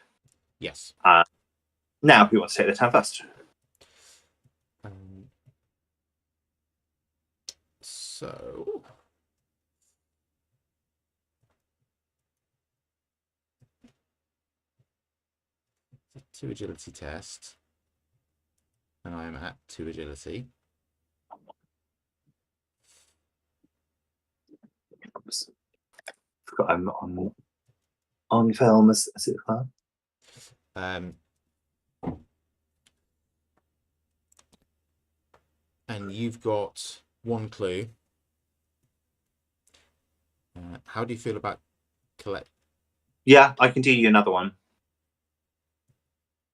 [SPEAKER 1] Yes.
[SPEAKER 2] Now, who wants to take the turn first?
[SPEAKER 1] So it's a 2 agility test, and I am at 2 agility.
[SPEAKER 2] I'm on film as it were.
[SPEAKER 1] And you've got 1 clue. How do you feel about collect?
[SPEAKER 2] Yeah, I can do you another one.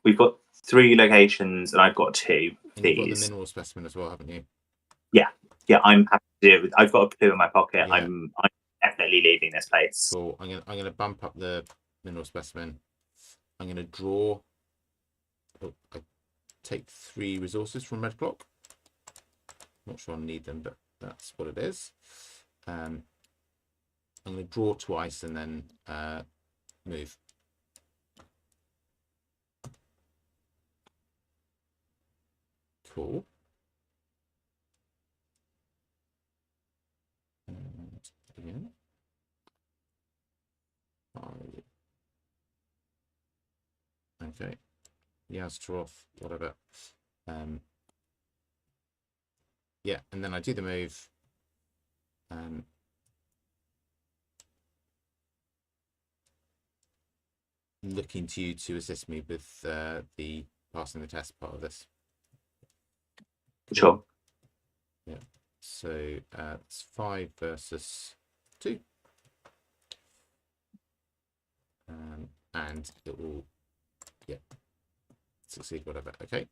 [SPEAKER 2] We've got 3 locations, and I've got 2.
[SPEAKER 1] And you've got the mineral specimen as well, haven't you?
[SPEAKER 2] Yeah, I'm happy to do it. I've got a clue in my pocket.
[SPEAKER 1] Yeah.
[SPEAKER 2] I'm definitely leaving this place.
[SPEAKER 1] Cool. I'm gonna bump up the mineral specimen. I'm gonna draw. I take 3 resources from red clock. Not sure I need them, but that's what it is. I'm gonna draw twice and then move. Cool. And again. Okay. Yaztroth, whatever. Yeah, and then I do the move. Looking to you to assist me with the passing the test part of this.
[SPEAKER 2] Sure.
[SPEAKER 1] Yeah. So it's 5 versus 2. And it will, succeed, whatever. Okay.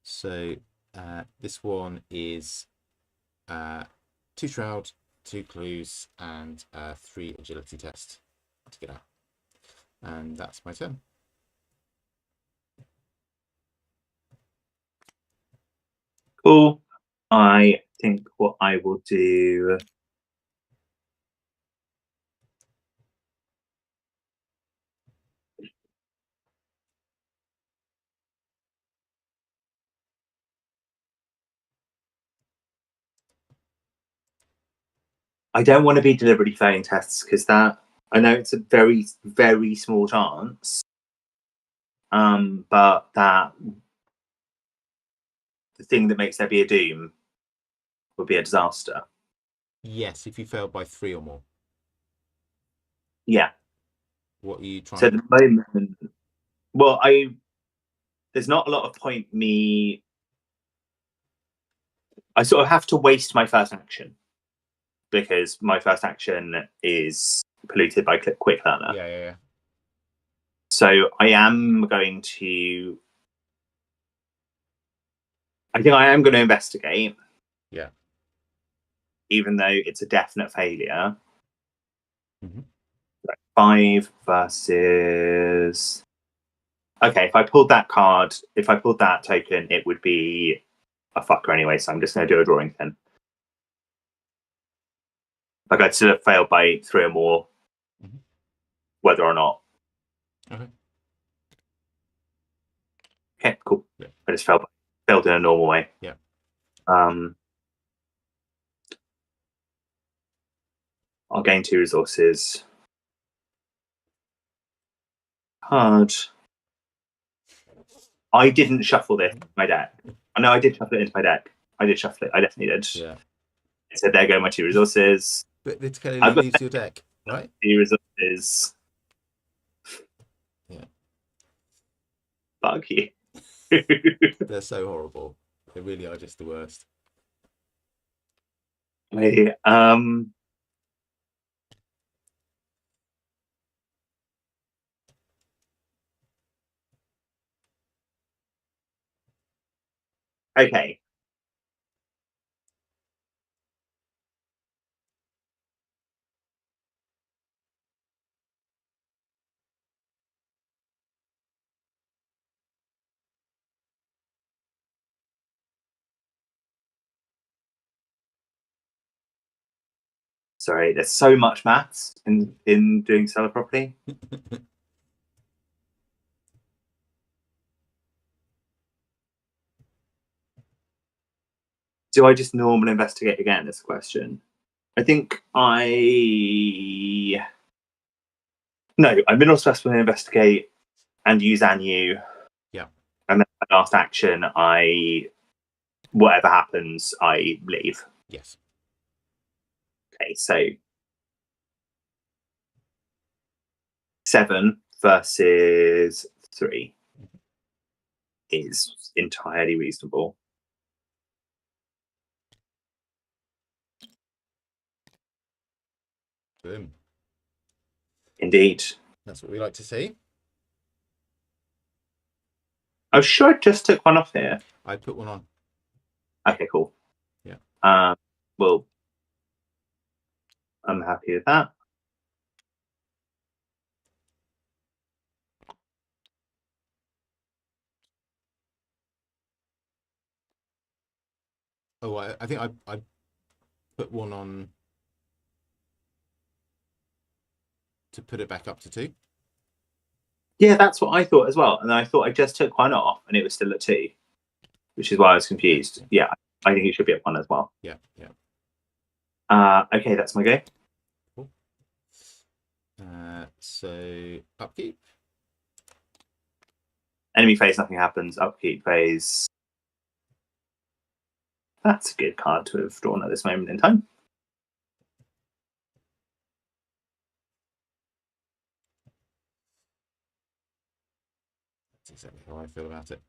[SPEAKER 1] So this one is 2 shroud, 2 clues, and 3 agility test to get out. And that's my turn.
[SPEAKER 2] Cool. I think what I will do. I don't want to be deliberately failing tests because that I know it's a very, very small chance. But that the thing that makes there be a doom would be a disaster.
[SPEAKER 1] Yes, if you fail by 3 or more.
[SPEAKER 2] Yeah.
[SPEAKER 1] What are you trying
[SPEAKER 2] So
[SPEAKER 1] to
[SPEAKER 2] at the moment, well, there's not a lot of point me. I sort of have to waste my first action because my first action is polluted by quick learner.
[SPEAKER 1] Yeah.
[SPEAKER 2] So I am going to. I think I am going to investigate.
[SPEAKER 1] Yeah.
[SPEAKER 2] Even though it's a definite failure.
[SPEAKER 1] Mm-hmm.
[SPEAKER 2] 5 versus. Okay, if I pulled that token, it would be a fucker anyway. So I'm just going to do a drawing then. Like I'd still have failed by 3 or more, whether or not.
[SPEAKER 1] Okay.
[SPEAKER 2] Okay, cool.
[SPEAKER 1] Yeah.
[SPEAKER 2] I just failed in a normal way.
[SPEAKER 1] Yeah.
[SPEAKER 2] I'll gain 2 resources. Hard. I didn't shuffle this into my deck. I know I did shuffle it into my deck. I did shuffle it. I definitely did.
[SPEAKER 1] Yeah.
[SPEAKER 2] So there go my 2 resources.
[SPEAKER 1] But it clearly leaves your deck, right?
[SPEAKER 2] 2 resources.
[SPEAKER 1] Yeah.
[SPEAKER 2] Fuck you.
[SPEAKER 1] They're so horrible. They really are just the worst.
[SPEAKER 2] Okay. Sorry, there's so much maths in doing seller property. Do I just normal investigate again? Is the question. I think no. I mineral specimen investigate and use Anu.
[SPEAKER 1] Yeah.
[SPEAKER 2] And then my last action, whatever happens, I leave.
[SPEAKER 1] Yes.
[SPEAKER 2] Okay, so 7 versus 3 is entirely reasonable.
[SPEAKER 1] Boom.
[SPEAKER 2] Indeed.
[SPEAKER 1] That's what we like to see.
[SPEAKER 2] I'm sure I just took one off here.
[SPEAKER 1] I put one on.
[SPEAKER 2] Okay, cool.
[SPEAKER 1] Yeah.
[SPEAKER 2] Well, I'm happy with that.
[SPEAKER 1] Oh, I think I put one on to put it back up to 2.
[SPEAKER 2] Yeah, that's what I thought as well. And I thought I just took one off and it was still at 2, which is why I was confused. Yeah, I think it should be at 1 as well.
[SPEAKER 1] Yeah, yeah.
[SPEAKER 2] Okay, that's my go.
[SPEAKER 1] Cool. So upkeep.
[SPEAKER 2] Enemy phase, nothing happens. Upkeep phase. That's a good card to have drawn at this moment in time.
[SPEAKER 1] That's exactly how I feel about it.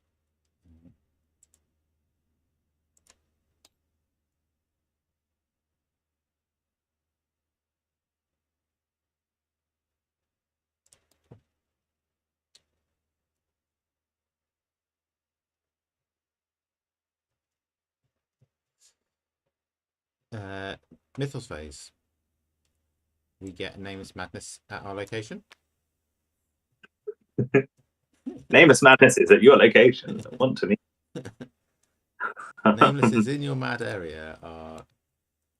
[SPEAKER 1] Mythos phase. We get Nameless Madness at our location.
[SPEAKER 2] Nameless Madness is at your location. I want to meet.
[SPEAKER 1] Nameless is in your mad area are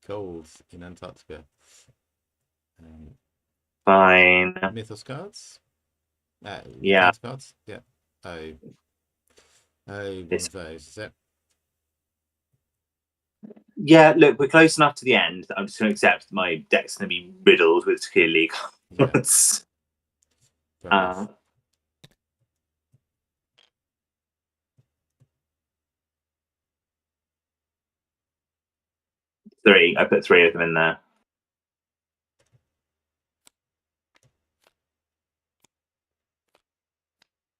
[SPEAKER 1] cold in Antarctica.
[SPEAKER 2] Fine.
[SPEAKER 1] Mythos cards.
[SPEAKER 2] Yeah.
[SPEAKER 1] Cards. Yeah. Oh, one
[SPEAKER 2] This
[SPEAKER 1] of those. Is it?
[SPEAKER 2] Yeah, look, we're close enough to the end that I'm just going to accept my deck's going to be riddled with Tequila League cards.
[SPEAKER 1] Yeah.
[SPEAKER 2] 3. I put 3 of them in there.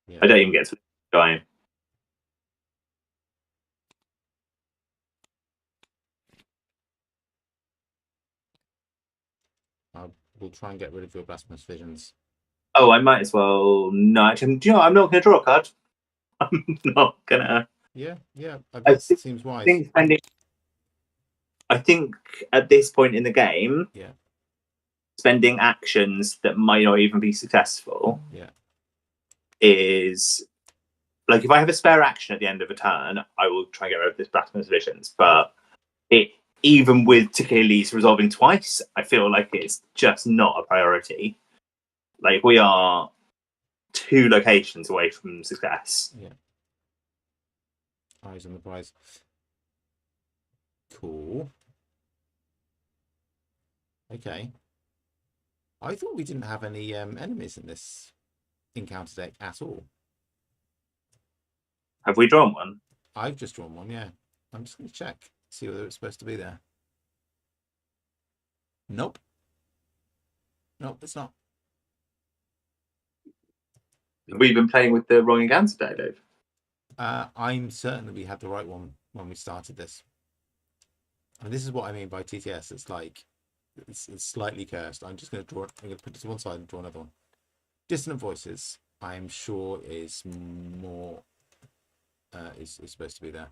[SPEAKER 1] Yeah.
[SPEAKER 2] I don't even get to die.
[SPEAKER 1] We'll try and get rid of your Blasphemous Visions.
[SPEAKER 2] Oh, I might as well. No, actually, do you know what? I'm not going to draw a card. I'm not going to.
[SPEAKER 1] Yeah. That seems wise.
[SPEAKER 2] I think at this point in the game,
[SPEAKER 1] yeah,
[SPEAKER 2] spending actions that might not even be successful is like if I have a spare action at the end of a turn, I will try and get rid of this Blasphemous Visions. But even with Tequili's resolving twice, I feel like it's just not a priority. Like we are 2 locations away from success.
[SPEAKER 1] Yeah. Eyes on the prize. Cool. Okay. I thought we didn't have any enemies in this encounter deck at all.
[SPEAKER 2] Have we drawn one?
[SPEAKER 1] I've just drawn one, yeah. I'm just going to check, see whether it's supposed to be there. Nope. Nope, it's not.
[SPEAKER 2] Have we been playing with the wrong encounter deck, Dave?
[SPEAKER 1] I'm certain we had the right one when we started this. And this is what I mean by TTS. It's like it's slightly cursed. I'm just going to draw. I'm going to put it to one side and draw another one. Dissonant Voices, I'm sure is more is supposed to be there.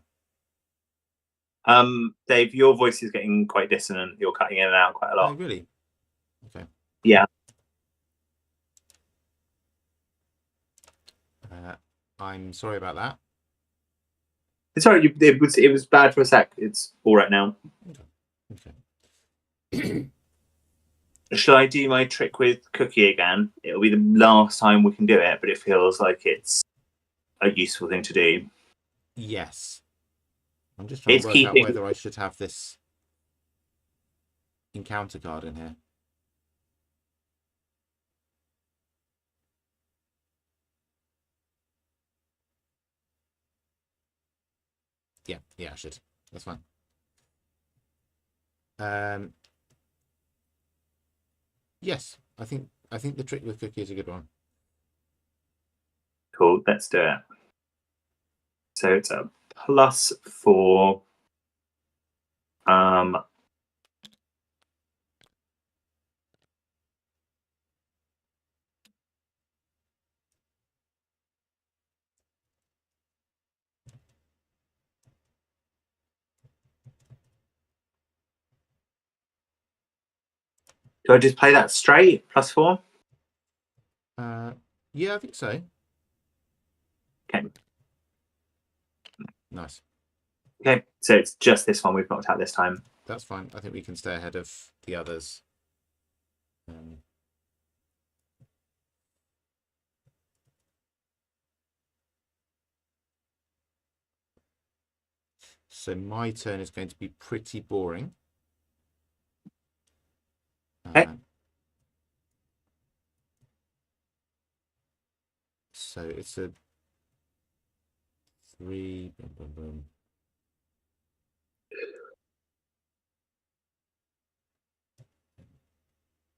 [SPEAKER 2] Dave, your voice is getting quite dissonant. You're cutting in and out quite a lot.
[SPEAKER 1] Oh, really? Okay.
[SPEAKER 2] Yeah.
[SPEAKER 1] I'm sorry about that.
[SPEAKER 2] Sorry, it was bad for a sec. It's all right now.
[SPEAKER 1] Okay.
[SPEAKER 2] Shall I do my trick with Cookie again? It'll be the last time we can do it, but it feels like it's a useful thing to do.
[SPEAKER 1] Yes. I'm just trying to work out whether I should have this encounter card in here. Yeah, I should. That's fine. Yes, I think the trick with Cookie is a good one.
[SPEAKER 2] Cool, let's do it. So it's a +4. Do I just play that straight, +4?
[SPEAKER 1] Yeah, I think so.
[SPEAKER 2] Okay.
[SPEAKER 1] Nice.
[SPEAKER 2] Okay, so it's just this one we've knocked out this time.
[SPEAKER 1] That's fine. I think we can stay ahead of the others. So my turn is going to be pretty boring.
[SPEAKER 2] Okay.
[SPEAKER 1] So it's a 3. Boom, boom, boom.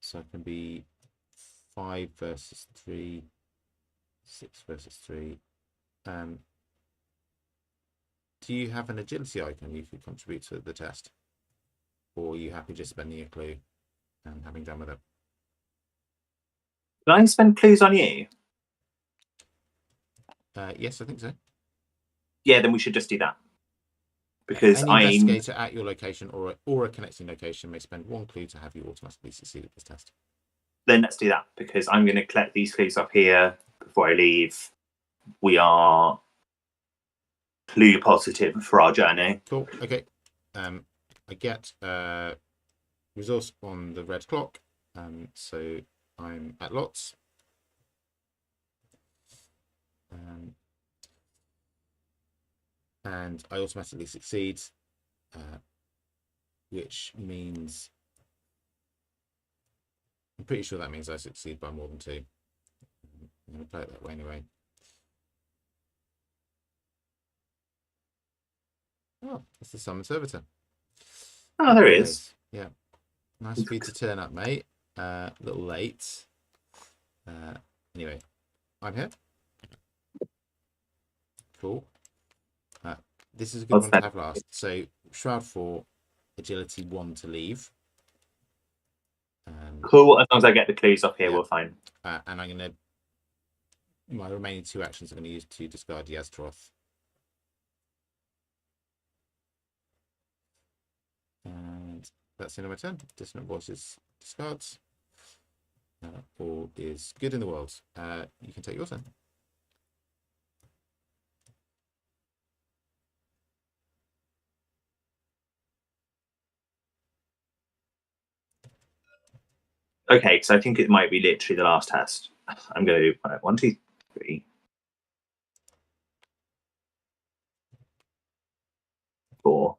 [SPEAKER 1] So it can be 5 versus 3, 6 versus 3. Do you have an agility icon you could contribute to the test? Or are you happy just spending a clue and having done with it?
[SPEAKER 2] Can I spend clues on you?
[SPEAKER 1] Yes, I think so.
[SPEAKER 2] Yeah, then we should just do that. Because
[SPEAKER 1] any investigator at your location or a connecting location may spend 1 clue to have you automatically succeed at this test.
[SPEAKER 2] Then let's do that, because I'm going to collect these clues up here before I leave. We are clue positive for our journey.
[SPEAKER 1] Cool. Okay. I get resource on the red clock. So I'm at lots. And I automatically succeed, which means I'm pretty sure that means I succeed by more than 2. I'm going to play it that way anyway. Oh, it's the summon servitor.
[SPEAKER 2] Oh, there he is.
[SPEAKER 1] Yeah. Nice for you to turn up, mate. A little late. Anyway, I'm here. Cool. This is a good one to have last. So Shroud 4, Agility 1 to leave.
[SPEAKER 2] Cool. As long as I get the clues up here, we're fine.
[SPEAKER 1] And I'm going to... My remaining 2 actions I'm going to use to discard Yaztroth. And that's the end of my turn. Dissonant Voices discards. All is good in the world. You can take your turn.
[SPEAKER 2] Okay, so I think it might be literally the last test. I'm going to do 1, 2, 3, 4.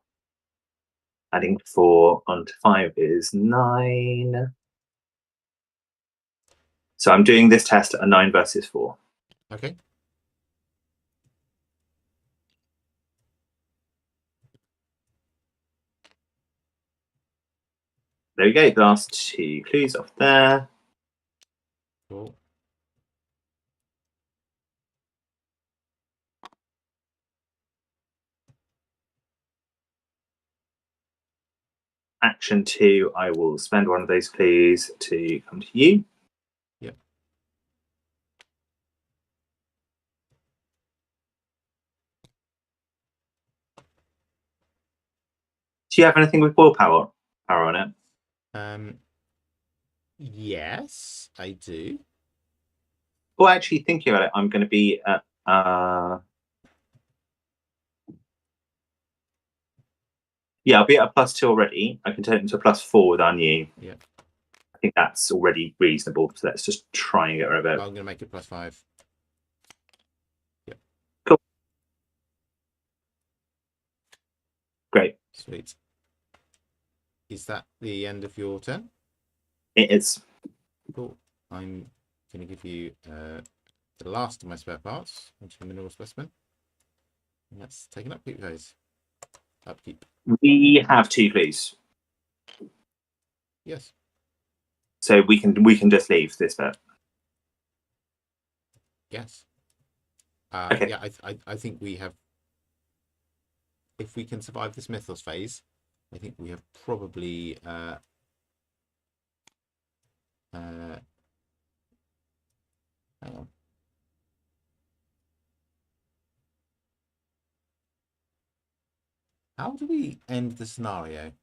[SPEAKER 2] Adding 4 onto 5 is 9. So I'm doing this test at a 9 versus 4.
[SPEAKER 1] Okay.
[SPEAKER 2] There we go. The last 2 clues off there.
[SPEAKER 1] Cool.
[SPEAKER 2] Action 2, I will spend 1 of those clues to come to you.
[SPEAKER 1] Yep.
[SPEAKER 2] Do you have anything with willpower on it?
[SPEAKER 1] Yes, I do.
[SPEAKER 2] Well, actually, thinking about it, I'm going to be at. Yeah, I'll be at a +2 already. I can turn it into a +4 with our new.
[SPEAKER 1] Yeah.
[SPEAKER 2] I think that's already reasonable. So let's just try and get rid of it.
[SPEAKER 1] I'm going to make it +5. Yep.
[SPEAKER 2] Cool. Great.
[SPEAKER 1] Sweet. Is that the end of your turn?
[SPEAKER 2] It is.
[SPEAKER 1] Cool. I'm going to give you the last of my spare parts into a mineral specimen. And that's take an upkeep phase. Upkeep.
[SPEAKER 2] We have 2 clues,
[SPEAKER 1] Yes.
[SPEAKER 2] so we can just leave this bit.
[SPEAKER 1] Yes.
[SPEAKER 2] Okay.
[SPEAKER 1] Yeah, I think we have. If we can survive this mythos phase, I think we have probably hang on. How do we end the scenario?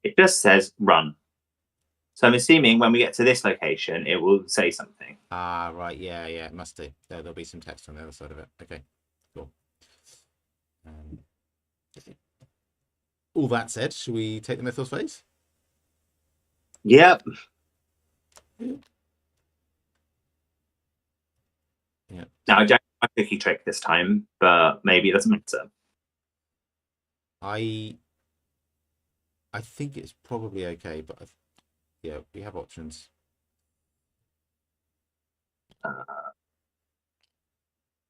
[SPEAKER 2] It just says run. So I'm assuming when we get to this location, it will say something.
[SPEAKER 1] Ah, right. Yeah, it must do. There'll be some text on the other side of it. Okay, cool. All that said, should we take the mythos phase?
[SPEAKER 2] Yep.
[SPEAKER 1] Yeah.
[SPEAKER 2] Now I don't have a cookie trick this time, but maybe it doesn't matter.
[SPEAKER 1] I think it's probably okay, but yeah, we have options.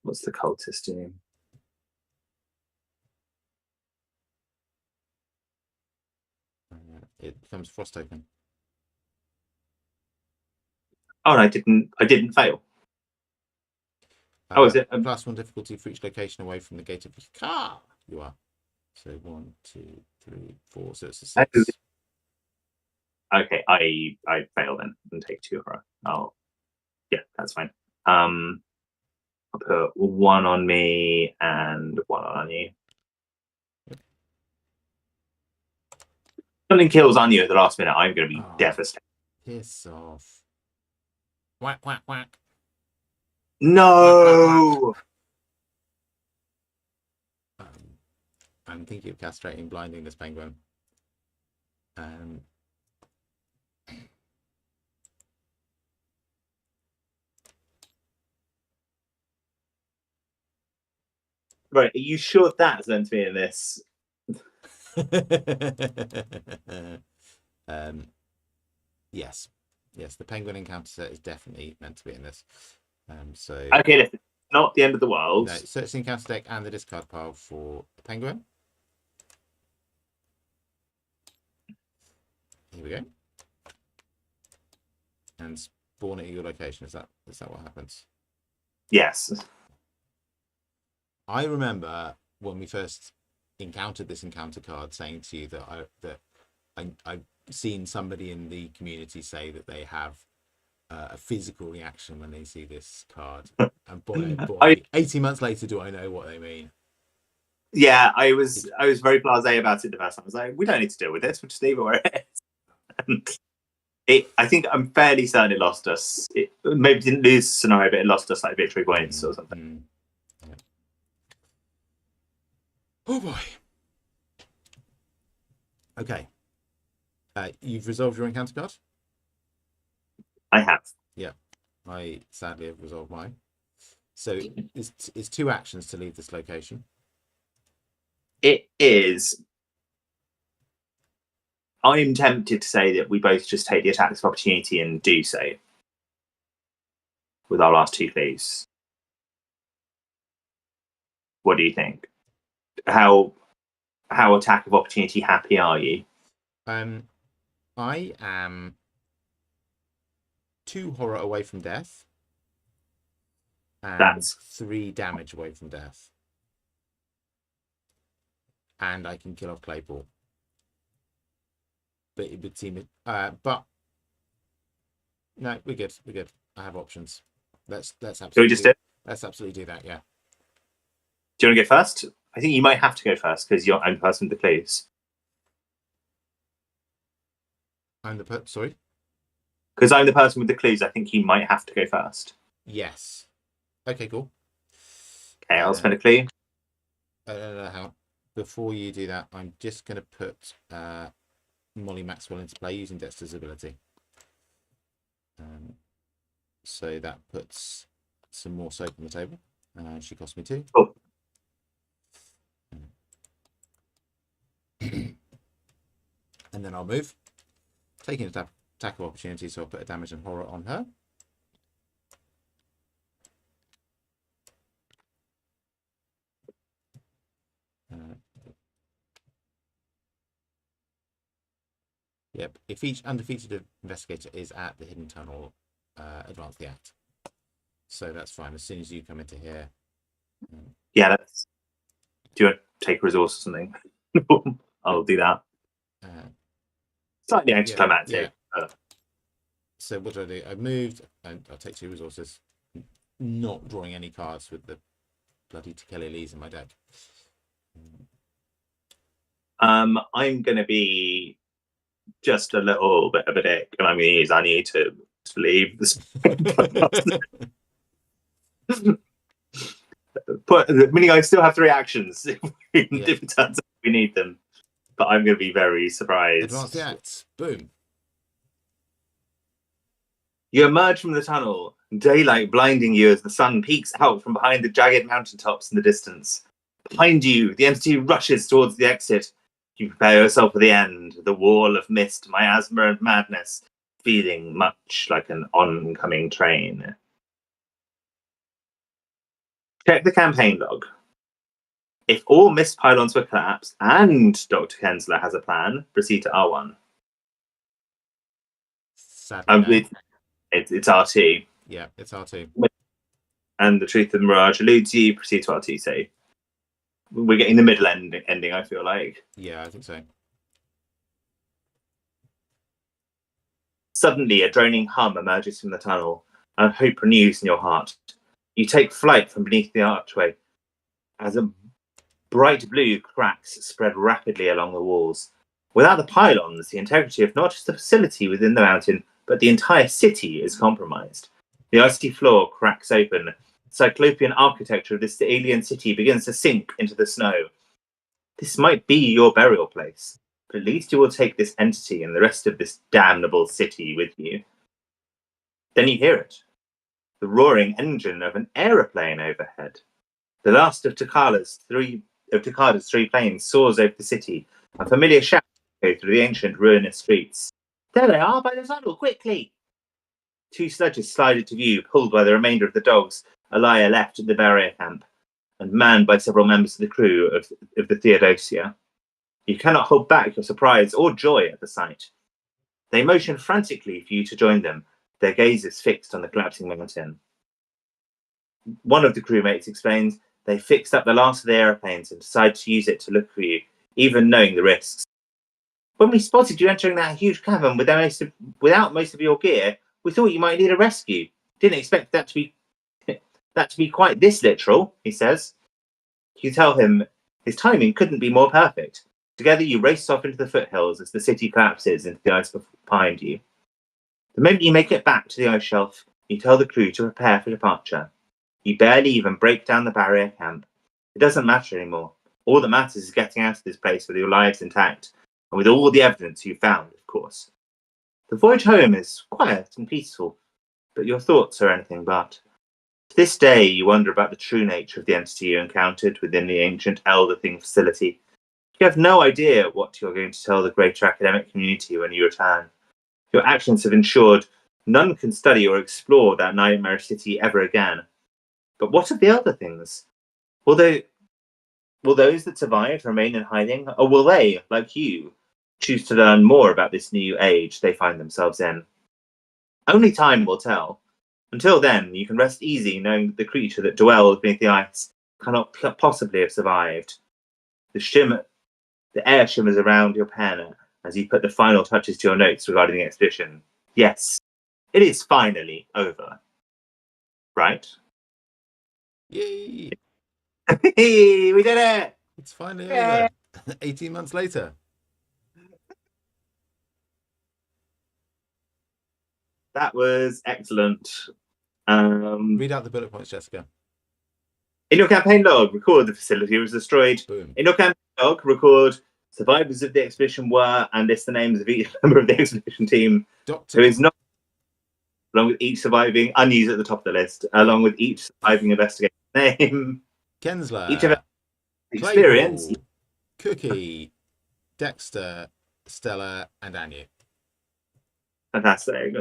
[SPEAKER 2] What's the cultist doing?
[SPEAKER 1] It becomes frost token.
[SPEAKER 2] Oh, I didn't fail. Oh, is it
[SPEAKER 1] +1 difficulty for each location away from the gate of the car? You are. So 1, 2, 3, 4. So it's a 6.
[SPEAKER 2] Okay, I fail then and take 2 horror. Oh, yeah, that's fine. I'll put 1 on me and 1 on you. Yep. Something kills on you at the last minute, I'm going to be devastated.
[SPEAKER 1] Piss off. Whack, whack, whack.
[SPEAKER 2] No! Whack,
[SPEAKER 1] whack, whack. I'm thinking of castrating, blinding this penguin.
[SPEAKER 2] Right, are you sure that's meant to be in this?
[SPEAKER 1] Yes. Yes, the penguin encounter set is definitely meant to be in this. So
[SPEAKER 2] okay, not the end of the world.
[SPEAKER 1] No, search the encounter deck and the discard pile for the penguin. Here we go. And spawn it at your location. Is that what happens?
[SPEAKER 2] Yes.
[SPEAKER 1] I remember when we first encountered this encounter card, saying to you that I've seen somebody in the community say that they have a physical reaction when they see this card. And boy, 18 months later, do I know what they mean?
[SPEAKER 2] Yeah, I was very blasé about it the first time. I was like, we don't need to deal with this. We'll just leave it where it is. I think I'm fairly certain it lost us. It maybe didn't lose the scenario, but it lost us like victory points or something.
[SPEAKER 1] Yeah. Oh boy. Okay. You've resolved your encounter card?
[SPEAKER 2] I have.
[SPEAKER 1] Yeah. I sadly have resolved mine. So it's 2 actions to leave this location.
[SPEAKER 2] It is. I'm tempted to say that we both just take the attacks of opportunity and do so with our last 2 clues. What do you think? How attack of opportunity happy are you?
[SPEAKER 1] I am 2 horror away from death. And that's 3 damage away from death. And I can kill off Claypool. But it would seem but no, we're good. I have options. Let's absolutely
[SPEAKER 2] let's absolutely
[SPEAKER 1] do that. Yeah.
[SPEAKER 2] Do you want to go first? I think you might have to go first because you're I'm the person with the clues.
[SPEAKER 1] Sorry?
[SPEAKER 2] Because I'm the person with the clues, I think you might have to go first.
[SPEAKER 1] Yes. Okay, cool.
[SPEAKER 2] Okay, I'll spend a clue.
[SPEAKER 1] No, hang on. Before you do that, I'm just going to put Molly Maxwell into play using Dexter's ability. So that puts some more soap on the table. She cost me 2.
[SPEAKER 2] Oh.
[SPEAKER 1] And then I'll move. Taking an attack of opportunity, so I'll put a damage and horror on her. Yep. If each undefeated investigator is at the hidden tunnel, advance the act. So that's fine. As soon as you come into here.
[SPEAKER 2] Yeah, that's. Do you want to take a resource or something? I'll do that. Slightly anticlimactic.
[SPEAKER 1] Yeah. So what do I do? I've moved, and I'll take 2 resources. Not drawing any cards with the bloody Tekeli Lees in my deck.
[SPEAKER 2] I'm going to be just a little bit of a dick, and I'm going to use I need to leave this. Meaning I still have 3 actions if it turns out we need them. But I'm going to be very surprised.
[SPEAKER 1] Advance the act. Boom.
[SPEAKER 2] You emerge from the tunnel, daylight blinding you as the sun peeks out from behind the jagged mountaintops in the distance. Behind you, the entity rushes towards the exit. You prepare yourself for the end, the wall of mist, miasma and madness, feeling much like an oncoming train. Check the campaign log. If all mist pylons were collapsed and Dr. Kensler has a plan, proceed to R1.
[SPEAKER 1] Sadly, no.
[SPEAKER 2] It's R2.
[SPEAKER 1] Yeah, it's R2.
[SPEAKER 2] And the truth of the mirage eludes you, proceed to R2. So we're getting the middle ending, I feel like.
[SPEAKER 1] Yeah, I think so.
[SPEAKER 2] Suddenly, a droning hum emerges from the tunnel, and hope renews in your heart. You take flight from beneath the archway as a bright blue cracks spread rapidly along the walls. Without the pylons, the integrity of not just the facility within the mountain, but the entire city is compromised. The icy floor cracks open. The cyclopean architecture of this alien city begins to sink into the snow. This might be your burial place, but at least you will take this entity and the rest of this damnable city with you. Then you hear it. The roaring engine of an aeroplane overhead. The last of Takada's 3 planes soars over the city. A familiar shout goes through the ancient ruinous streets. There they are, by the tunnel, quickly! 2 sledges slide into view, pulled by the remainder of the dogs Elia left at the barrier camp, and manned by several members of the crew of the Theodosia. You cannot hold back your surprise or joy at the sight. They motion frantically for you to join them, their gazes fixed on the collapsing mountain. One of the crewmates explains they fixed up the last of the aeroplanes and decided to use it to look for you, even knowing the risks. When we spotted you entering that huge cavern without most of your gear, we thought you might need a rescue. Didn't expect that to be quite this literal, he says. You tell him his timing couldn't be more perfect. Together you race off into the foothills as the city collapses into the ice behind you. The moment you make it back to the ice shelf, you tell the crew to prepare for departure. You barely even break down the barrier camp. It doesn't matter anymore. All that matters is getting out of this place with your lives intact, and with all the evidence you found, of course. The voyage home is quiet and peaceful, but your thoughts are anything but. To this day, you wonder about the true nature of the entity you encountered within the ancient Elder Thing facility. You have no idea what you're going to tell the greater academic community when you return. Your actions have ensured none can study or explore that nightmare city ever again. But what of the other things? Will those that survived remain in hiding, or will they, like you, choose to learn more about this new age they find themselves in? Only time will tell. Until then, you can rest easy knowing that the creature that dwells beneath the ice cannot possibly have survived. The air shimmers around your pen as you put the final touches to your notes regarding the expedition. Yes, it is finally over. Right?
[SPEAKER 1] Yay!
[SPEAKER 2] We did it!
[SPEAKER 1] It's finally
[SPEAKER 2] Yeah.
[SPEAKER 1] over. 18 months later.
[SPEAKER 2] That was excellent.
[SPEAKER 1] Read out the bullet points, Jessica.
[SPEAKER 2] In your campaign log, record the facility was destroyed.
[SPEAKER 1] Boom.
[SPEAKER 2] In your campaign log, record survivors of the expedition were and list the names of each member of the expedition team
[SPEAKER 1] Doctor.
[SPEAKER 2] who is not, along with each surviving, unused at the top of the list, along with each surviving investigator's name. Each of
[SPEAKER 1] Kensler.
[SPEAKER 2] experience.
[SPEAKER 1] Claypool. Cookie. Dexter. Stella. And Anu.
[SPEAKER 2] Fantastic.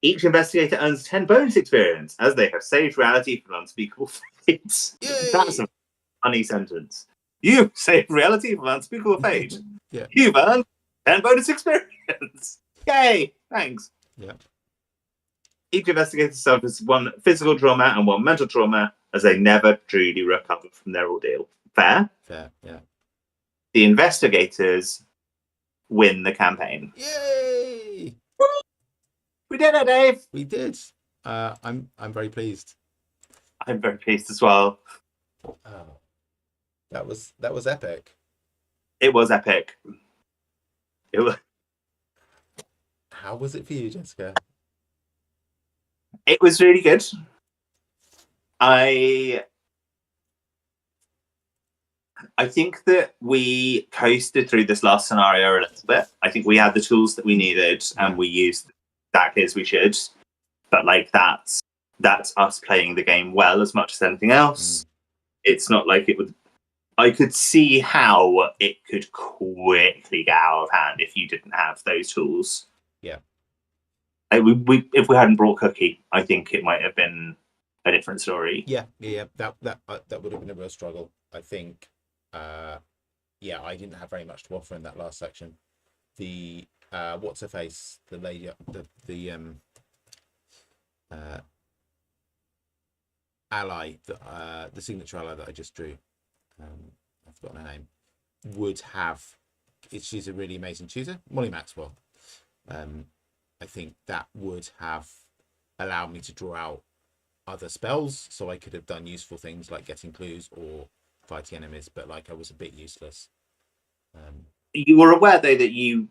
[SPEAKER 2] Each investigator earns 10 bonus experience as they have saved reality from unspeakable fates.
[SPEAKER 1] Yay!
[SPEAKER 2] That's a funny sentence. You saved reality from unspeakable fate.
[SPEAKER 1] Yeah.
[SPEAKER 2] You've earned 10 bonus experience. Yay! Thanks.
[SPEAKER 1] Yeah.
[SPEAKER 2] Each investigator suffers one physical trauma and one mental trauma as they never truly recover from their ordeal. Fair?
[SPEAKER 1] Fair. Yeah.
[SPEAKER 2] The investigators win the campaign.
[SPEAKER 1] Yay!
[SPEAKER 2] We did it, Dave.
[SPEAKER 1] We did. I'm very pleased.
[SPEAKER 2] I'm very pleased as well.
[SPEAKER 1] Oh, that was epic.
[SPEAKER 2] It was epic. It was.
[SPEAKER 1] How was it for you, Jessica?
[SPEAKER 2] It was really good. I think that we coasted through this last scenario a little bit. I think we had the tools that we needed and we used exactly as we should. But like that's us playing the game well as much as anything else. It's not like it would. I could see how it could quickly get out of hand if you didn't have those tools.
[SPEAKER 1] Yeah.
[SPEAKER 2] If we hadn't brought Cookie, I think it might have been a different story.
[SPEAKER 1] Yeah. That would have been a real struggle. I think. I didn't have very much to offer in that last section. The what's her face, the lady, the ally, the signature ally that I just drew. I've forgotten her name. Would have. She's a really amazing tutor, Molly Maxwell. I think that would have allowed me to draw out other spells, so I could have done useful things like getting clues or fighting enemies, but like I was a bit useless.
[SPEAKER 2] You were aware though that you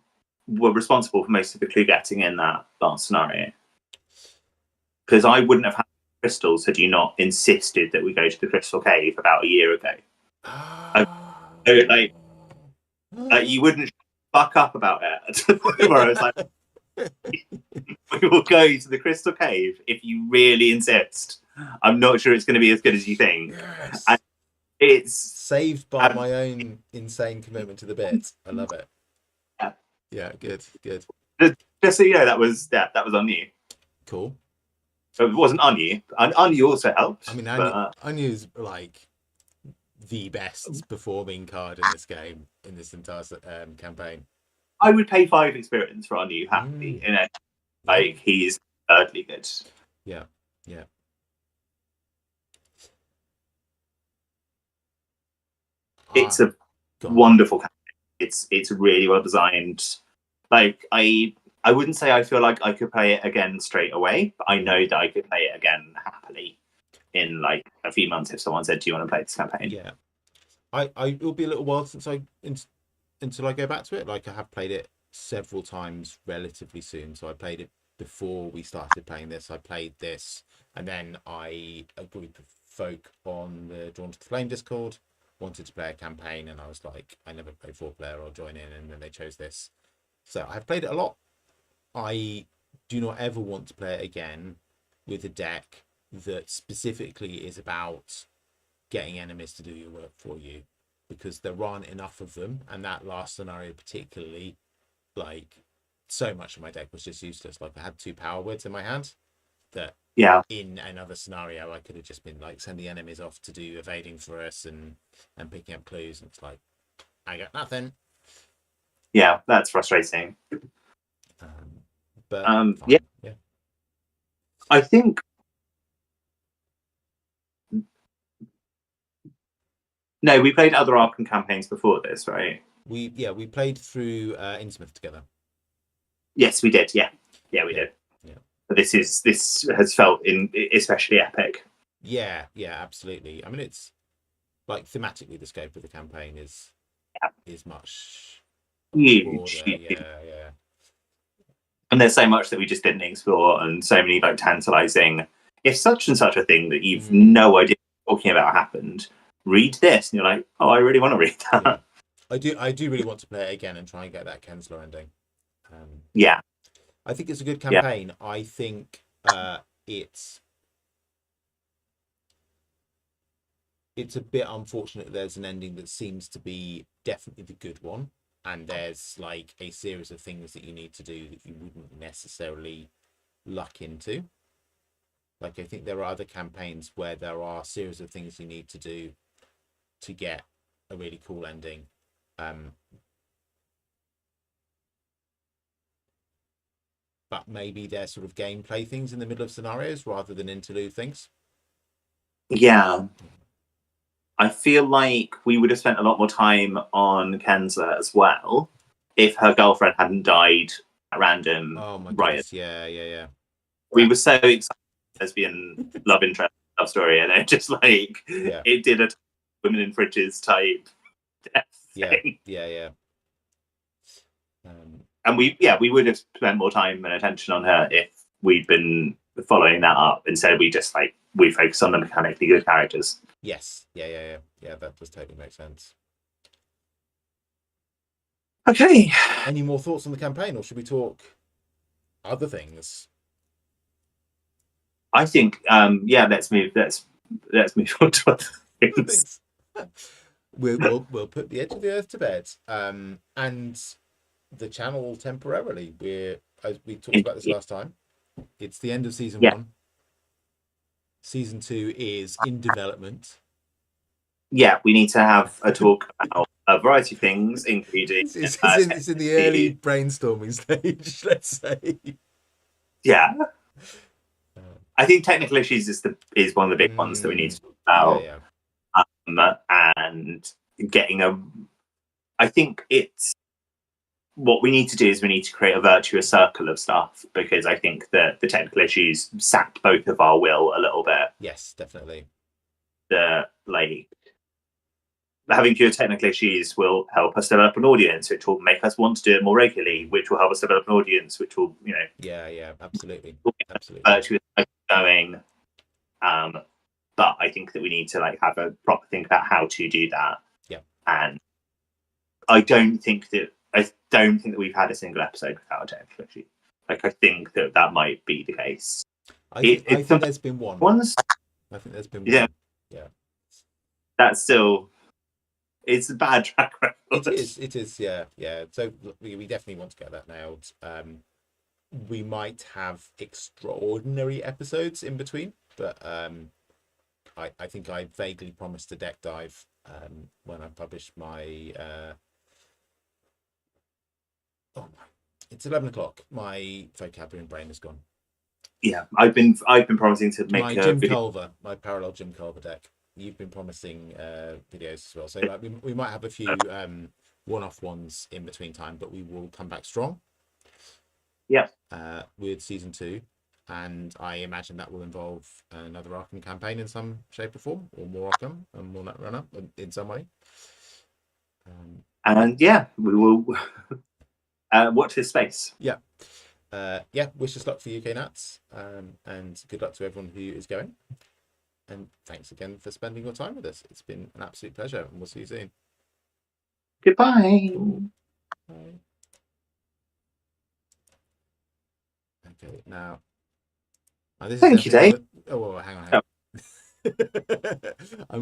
[SPEAKER 2] were responsible for most of the clue getting in that last scenario, because I wouldn't have had crystals had you not insisted that we go to the crystal cave about a year ago. You wouldn't fuck up about it. Where I was like, we will go to the crystal cave if you really insist. I'm not sure it's going to be as good as you think.
[SPEAKER 1] Yes.
[SPEAKER 2] And it's
[SPEAKER 1] saved by my own insane commitment to the bit. I love it. Yeah, good.
[SPEAKER 2] Just so you know, that was on you.
[SPEAKER 1] Cool.
[SPEAKER 2] So it wasn't on you. On you also helped.
[SPEAKER 1] I mean, Anu's like the best performing card in this game, in this entire campaign.
[SPEAKER 2] I would pay 5 experience for Anu happily. You know, like he's thirdly good.
[SPEAKER 1] Yeah.
[SPEAKER 2] It's a wonderful campaign. It's really well designed. Like I wouldn't say I feel like I could play it again straight away, but I know that I could play it again happily in like a few months if someone said, "Do you want to play this campaign?"
[SPEAKER 1] Yeah, it will be a little while since until I go back to it. Like I have played it several times relatively soon, so I played it before we started playing this. I played this, and then a group of folk on the Drawn to the Flame Discord wanted to play a campaign, and I was like, I never play 4-player, or join in, and then they chose this. So I've played it a lot. I do not ever want to play it again with a deck that specifically is about getting enemies to do your work for you, because there aren't enough of them, and that last scenario particularly, like so much of my deck was just useless. Like I had 2 power words in my hand that in another scenario I could have just been like sending enemies off to do evading for us and picking up clues, and it's like I got nothing.
[SPEAKER 2] Yeah, that's frustrating.
[SPEAKER 1] But
[SPEAKER 2] yeah, I think no, we played other Arkham campaigns before this, right?
[SPEAKER 1] We played through Innsmouth together.
[SPEAKER 2] Yes, we did. Yeah, we did.
[SPEAKER 1] Yeah.
[SPEAKER 2] But this has felt especially epic.
[SPEAKER 1] Yeah, yeah, absolutely. I mean, it's like thematically the scope of the campaign is much
[SPEAKER 2] Huge,
[SPEAKER 1] broader.
[SPEAKER 2] huge.
[SPEAKER 1] Yeah, yeah.
[SPEAKER 2] And there's so much that we just didn't explore, and so many like tantalizing. If such and such a thing that you've
[SPEAKER 1] Mm,
[SPEAKER 2] no idea what you're talking about happened, read this, and you're like, oh, I really want to read
[SPEAKER 1] yeah.
[SPEAKER 2] that.
[SPEAKER 1] I do really want to play it again and try and get that Kensler ending.
[SPEAKER 2] Yeah,
[SPEAKER 1] I think it's a good
[SPEAKER 2] yeah,
[SPEAKER 1] campaign. I think it's it's a bit unfortunate there's an ending that seems to be definitely the good one, and there's like a series of things that you need to do that you wouldn't necessarily luck into. Like I think there are other campaigns where there are a series of things you need to do to get a really cool ending. Um, but maybe they're sort of gameplay things in the middle of scenarios rather than interlude things.
[SPEAKER 2] yeah. I feel like we would have spent a lot more time on Kensler as well if her girlfriend hadn't died at random.
[SPEAKER 1] Oh my
[SPEAKER 2] Right,
[SPEAKER 1] goodness, yeah, yeah, yeah.
[SPEAKER 2] we
[SPEAKER 1] That
[SPEAKER 2] were so excited lesbian love interest love story, and then just like
[SPEAKER 1] yeah,
[SPEAKER 2] it did a women in fridges type death
[SPEAKER 1] yeah,
[SPEAKER 2] thing.
[SPEAKER 1] yeah, yeah. Um,
[SPEAKER 2] And we would have spent more time and attention on her if we'd been following that up. Instead, we just like we focus on the mechanically good characters.
[SPEAKER 1] yes, yeah, yeah, yeah, yeah. That does totally make sense.
[SPEAKER 2] Okay,
[SPEAKER 1] Any more thoughts on the campaign, or should we talk other things?
[SPEAKER 2] I think yeah, let's move on to other
[SPEAKER 1] Other
[SPEAKER 2] things.
[SPEAKER 1] things. We'll put the edge of the earth to bed, and the channel temporarily. We're as we talked about this last time. It's the end of season
[SPEAKER 2] Yeah,
[SPEAKER 1] one. Season two is in development.
[SPEAKER 2] yeah, we need to have a talk about a variety of things, including
[SPEAKER 1] It's in the early brainstorming stage, let's say.
[SPEAKER 2] yeah.
[SPEAKER 1] Uh,
[SPEAKER 2] I think technical issues is one of the big ones that we need
[SPEAKER 1] mm,
[SPEAKER 2] to talk
[SPEAKER 1] yeah,
[SPEAKER 2] about,
[SPEAKER 1] yeah,
[SPEAKER 2] and getting a. I think it's what we need to do is we need to create a virtuous circle of stuff because I think that the technical issues sapped both of our will a little bit.
[SPEAKER 1] yes, definitely.
[SPEAKER 2] The like having fewer technical issues will help us develop an audience, which will make us want to do it more regularly, which will help us develop an audience, which will
[SPEAKER 1] Yeah, yeah, absolutely, absolutely.
[SPEAKER 2] virtuous going. Um, but I think that we need to like have a proper think about how to do that.
[SPEAKER 1] Yeah,
[SPEAKER 2] And I don't think that we've had a single episode without a technical issue. Like I think that that might be the case.
[SPEAKER 1] I
[SPEAKER 2] It's
[SPEAKER 1] think
[SPEAKER 2] some
[SPEAKER 1] there's been one.
[SPEAKER 2] ones,
[SPEAKER 1] I think there's been
[SPEAKER 2] yeah,
[SPEAKER 1] one. Yeah,
[SPEAKER 2] that's still it's a bad track
[SPEAKER 1] it
[SPEAKER 2] record.
[SPEAKER 1] is. It is. Yeah, yeah. So we definitely want to get that nailed. We might have extraordinary episodes in between, but I think I vaguely promised a deck dive when I published my oh my, it's 11 o'clock. My vocabulary and brain is gone.
[SPEAKER 2] Yeah, I've been promising to
[SPEAKER 1] My
[SPEAKER 2] make a
[SPEAKER 1] Jim
[SPEAKER 2] video.
[SPEAKER 1] Culver, my parallel Jim Culver deck. You've been promising videos as well, so like we might have a few one-off ones in between time, but we will come back strong
[SPEAKER 2] Yeah,
[SPEAKER 1] with season two, and I imagine that will involve another Arkham campaign in some shape or form, or more Arkham and more Netrunner in some way.
[SPEAKER 2] and yeah, we will watch this space.
[SPEAKER 1] Yeah. Yeah, wish us luck for UK Nats, and good luck to everyone who is going. And thanks again for spending your time with us. It's been an absolute pleasure, and we'll see you soon.
[SPEAKER 2] Goodbye.
[SPEAKER 1] Cool. Bye. Okay, now this is
[SPEAKER 2] Thank you,
[SPEAKER 1] definitely one
[SPEAKER 2] Dave.
[SPEAKER 1] of. Oh, well, hang on.
[SPEAKER 2] Oh.
[SPEAKER 1] I'm